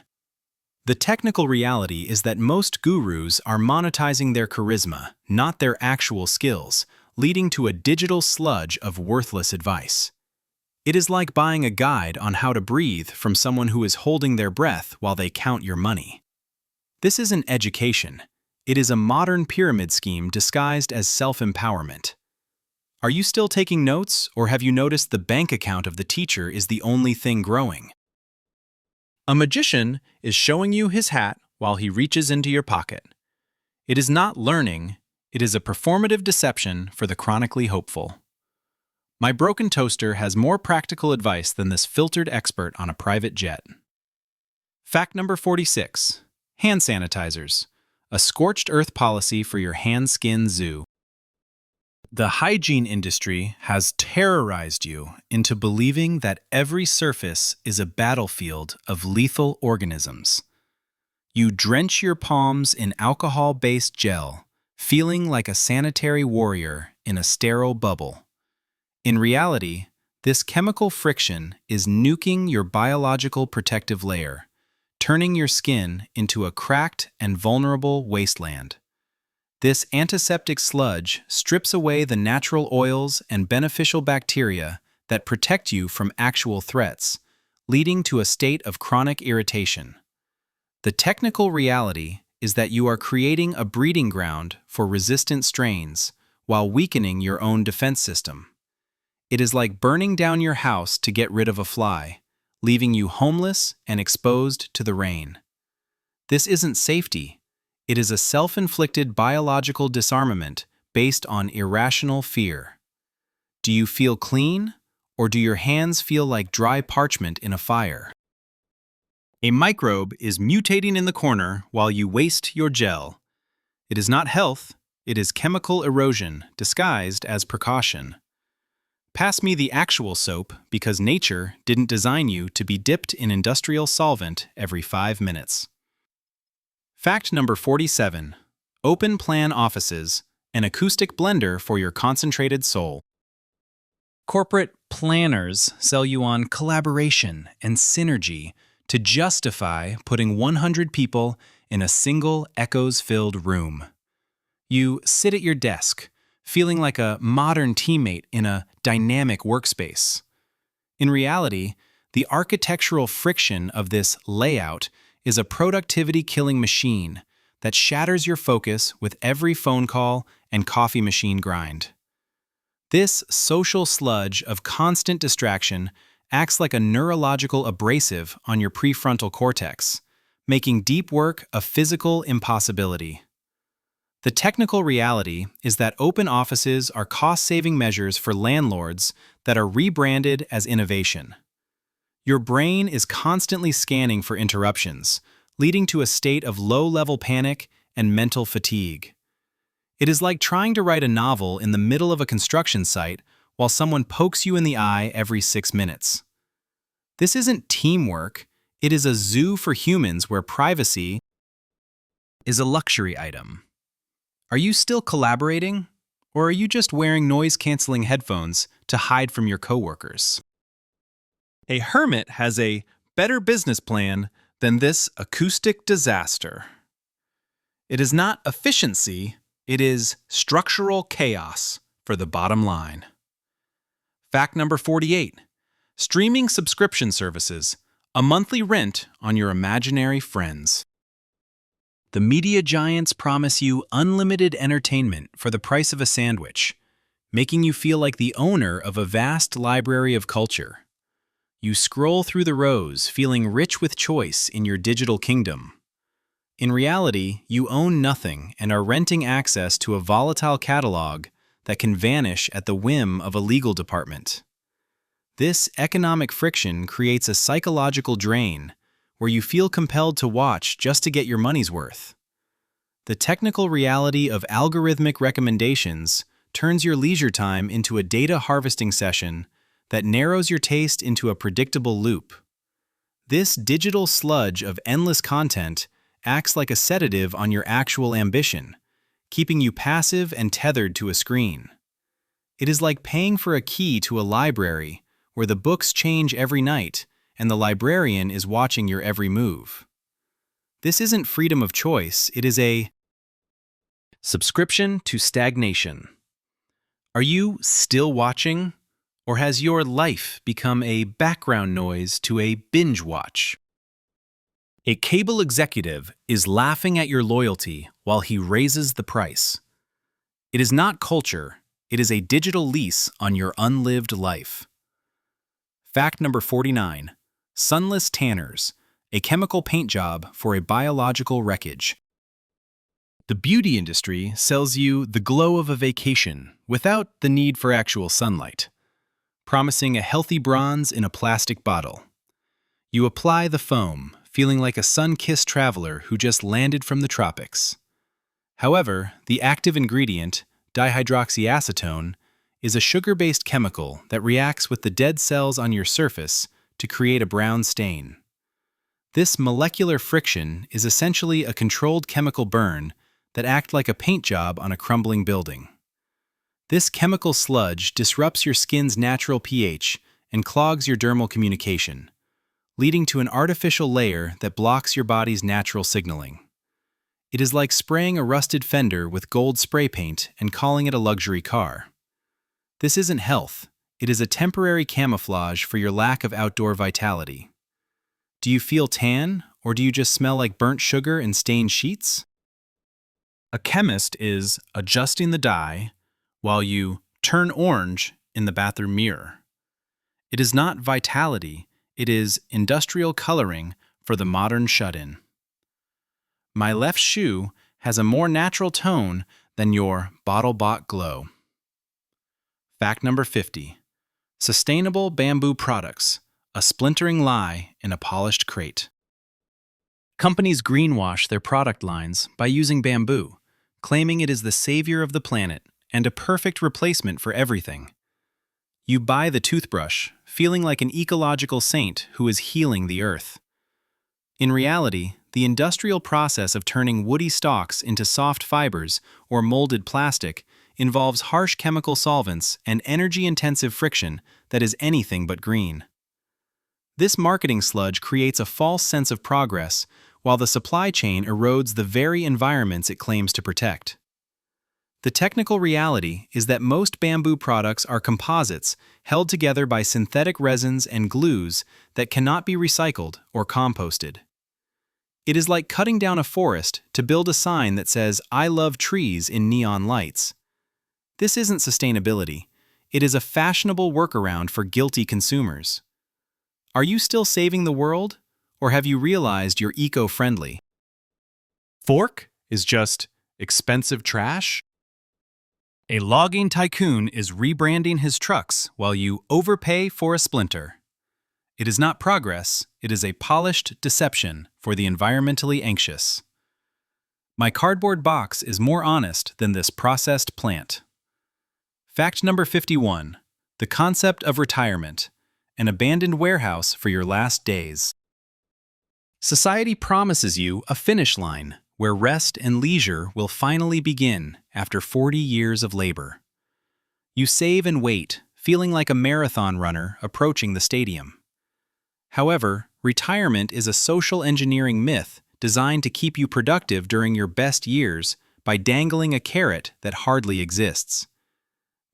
The technical reality is that most gurus are monetizing their charisma, not their actual skills, leading to a digital sludge of worthless advice. It is like buying a guide on how to breathe from someone who is holding their breath while they count your money. This isn't education. It is a modern pyramid scheme disguised as self-empowerment. Are you still taking notes, or have you noticed the bank account of the teacher is the only thing growing? A magician is showing you his hat while he reaches into your pocket. It is not learning, it is a performative deception for the chronically hopeful. My broken toaster has more practical advice than this filtered expert on a private jet. Fact number 46. Hand sanitizers, a scorched earth policy for your hand-skin zoo. The hygiene industry has terrorized you into believing that every surface is a battlefield of lethal organisms. You drench your palms in alcohol-based gel, feeling like a sanitary warrior in a sterile bubble. In reality, this chemical friction is nuking your biological protective layer, turning your skin into a cracked and vulnerable wasteland. This antiseptic sludge strips away the natural oils and beneficial bacteria that protect you from actual threats, leading to a state of chronic irritation. The technical reality is that you are creating a breeding ground for resistant strains while weakening your own defense system. It is like burning down your house to get rid of a fly, leaving you homeless and exposed to the rain. This isn't safety. It is a self-inflicted biological disarmament based on irrational fear. Do you feel clean, or do your hands feel like dry parchment in a fire? A microbe is mutating in the corner while you waste your gel. It is not health, it is chemical erosion disguised as precaution. Pass me the actual soap because nature didn't design you to be dipped in industrial solvent every 5 minutes. Fact number 47. Open plan offices, an acoustic blender for your concentrated soul. Corporate planners sell you on collaboration and synergy to justify putting 100 people in a single echoes-filled room. You sit at your desk, feeling like a modern teammate in a dynamic workspace. In reality, the architectural friction of this layout is a productivity-killing machine that shatters your focus with every phone call and coffee machine grind. This social sludge of constant distraction acts like a neurological abrasive on your prefrontal cortex, making deep work a physical impossibility. The technical reality is that open offices are cost-saving measures for landlords that are rebranded as innovation. Your brain is constantly scanning for interruptions, leading to a state of low-level panic and mental fatigue. It is like trying to write a novel in the middle of a construction site while someone pokes you in the eye every 6 minutes. This isn't teamwork, it is a zoo for humans where privacy is a luxury item. Are you still collaborating, or are you just wearing noise-canceling headphones to hide from your coworkers? A hermit has a better business plan than this acoustic disaster. It is not efficiency, it is structural chaos for the bottom line. Fact number 48. Streaming subscription services, a monthly rent on your imaginary friends. The media giants promise you unlimited entertainment for the price of a sandwich, making you feel like the owner of a vast library of culture. You scroll through the rows, feeling rich with choice in your digital kingdom. In reality, you own nothing and are renting access to a volatile catalog that can vanish at the whim of a legal department. This economic friction creates a psychological drain where you feel compelled to watch just to get your money's worth. The technical reality of algorithmic recommendations turns your leisure time into a data harvesting session that narrows your taste into a predictable loop. This digital sludge of endless content acts like a sedative on your actual ambition, keeping you passive and tethered to a screen. It is like paying for a key to a library where the books change every night and the librarian is watching your every move. This isn't freedom of choice, it is a subscription to stagnation. Are you still watching, or has your life become a background noise to a binge watch? A cable executive is laughing at your loyalty while he raises the price. It is not culture, it is a digital lease on your unlived life. Fact number 49. Sunless tanners, a chemical paint job for a biological wreckage. The beauty industry sells you the glow of a vacation without the need for actual sunlight, promising a healthy bronze in a plastic bottle. You apply the foam, feeling like a sun-kissed traveler who just landed from the tropics. However, the active ingredient, dihydroxyacetone, is a sugar-based chemical that reacts with the dead cells on your surface to create a brown stain. This molecular friction is essentially a controlled chemical burn that acts like a paint job on a crumbling building. This chemical sludge disrupts your skin's natural pH and clogs your dermal communication, leading to an artificial layer that blocks your body's natural signaling. It is like spraying a rusted fender with gold spray paint and calling it a luxury car. This isn't health, it is a temporary camouflage for your lack of outdoor vitality. Do you feel tan, or do you just smell like burnt sugar and stained sheets? A chemist is adjusting the dye while you turn orange in the bathroom mirror. It is not vitality, it is industrial coloring for the modern shut-in. My left shoe has a more natural tone than your bottle-bought glow. Fact number 50. Sustainable bamboo products, a splintering lie in a polished crate. Companies greenwash their product lines by using bamboo, claiming it is the savior of the planet and a perfect replacement for everything. You buy the toothbrush, feeling like an ecological saint who is healing the earth. In reality, the industrial process of turning woody stalks into soft fibers or molded plastic involves harsh chemical solvents and energy-intensive friction that is anything but green. This marketing sludge creates a false sense of progress, while the supply chain erodes the very environments it claims to protect. The technical reality is that most bamboo products are composites held together by synthetic resins and glues that cannot be recycled or composted. It is like cutting down a forest to build a sign that says, "I love trees" in neon lights. This isn't sustainability. It is a fashionable workaround for guilty consumers. Are you still saving the world, or have you realized you're eco-friendly? Fork is just expensive trash? A logging tycoon is rebranding his trucks while you overpay for a splinter. It is not progress, it is a polished deception for the environmentally anxious. My cardboard box is more honest than this processed plant. Fact number 51. The concept of retirement, an abandoned warehouse for your last days. Society promises you a finish line where rest and leisure will finally begin after 40 years of labor. You save and wait, feeling like a marathon runner approaching the stadium. However, retirement is a social engineering myth designed to keep you productive during your best years by dangling a carrot that hardly exists.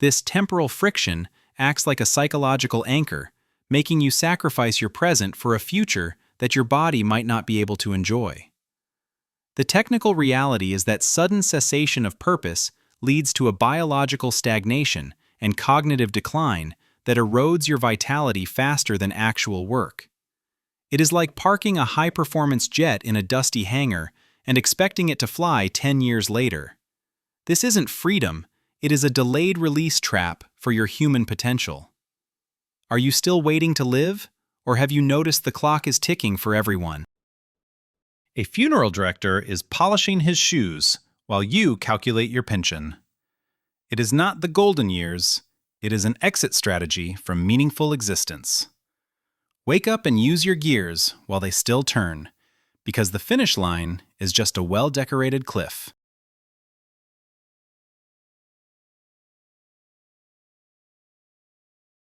This temporal friction acts like a psychological anchor, making you sacrifice your present for a future that your body might not be able to enjoy. The technical reality is that sudden cessation of purpose leads to a biological stagnation and cognitive decline that erodes your vitality faster than actual work. It is like parking a high-performance jet in a dusty hangar and expecting it to fly 10 years later. This isn't freedom, it is a delayed release trap for your human potential. Are you still waiting to live, or have you noticed the clock is ticking for everyone? A funeral director is polishing his shoes while you calculate your pension. It is not the golden years, it is an exit strategy from meaningful existence. Wake up and use your gears while they still turn, because the finish line is just a well-decorated cliff.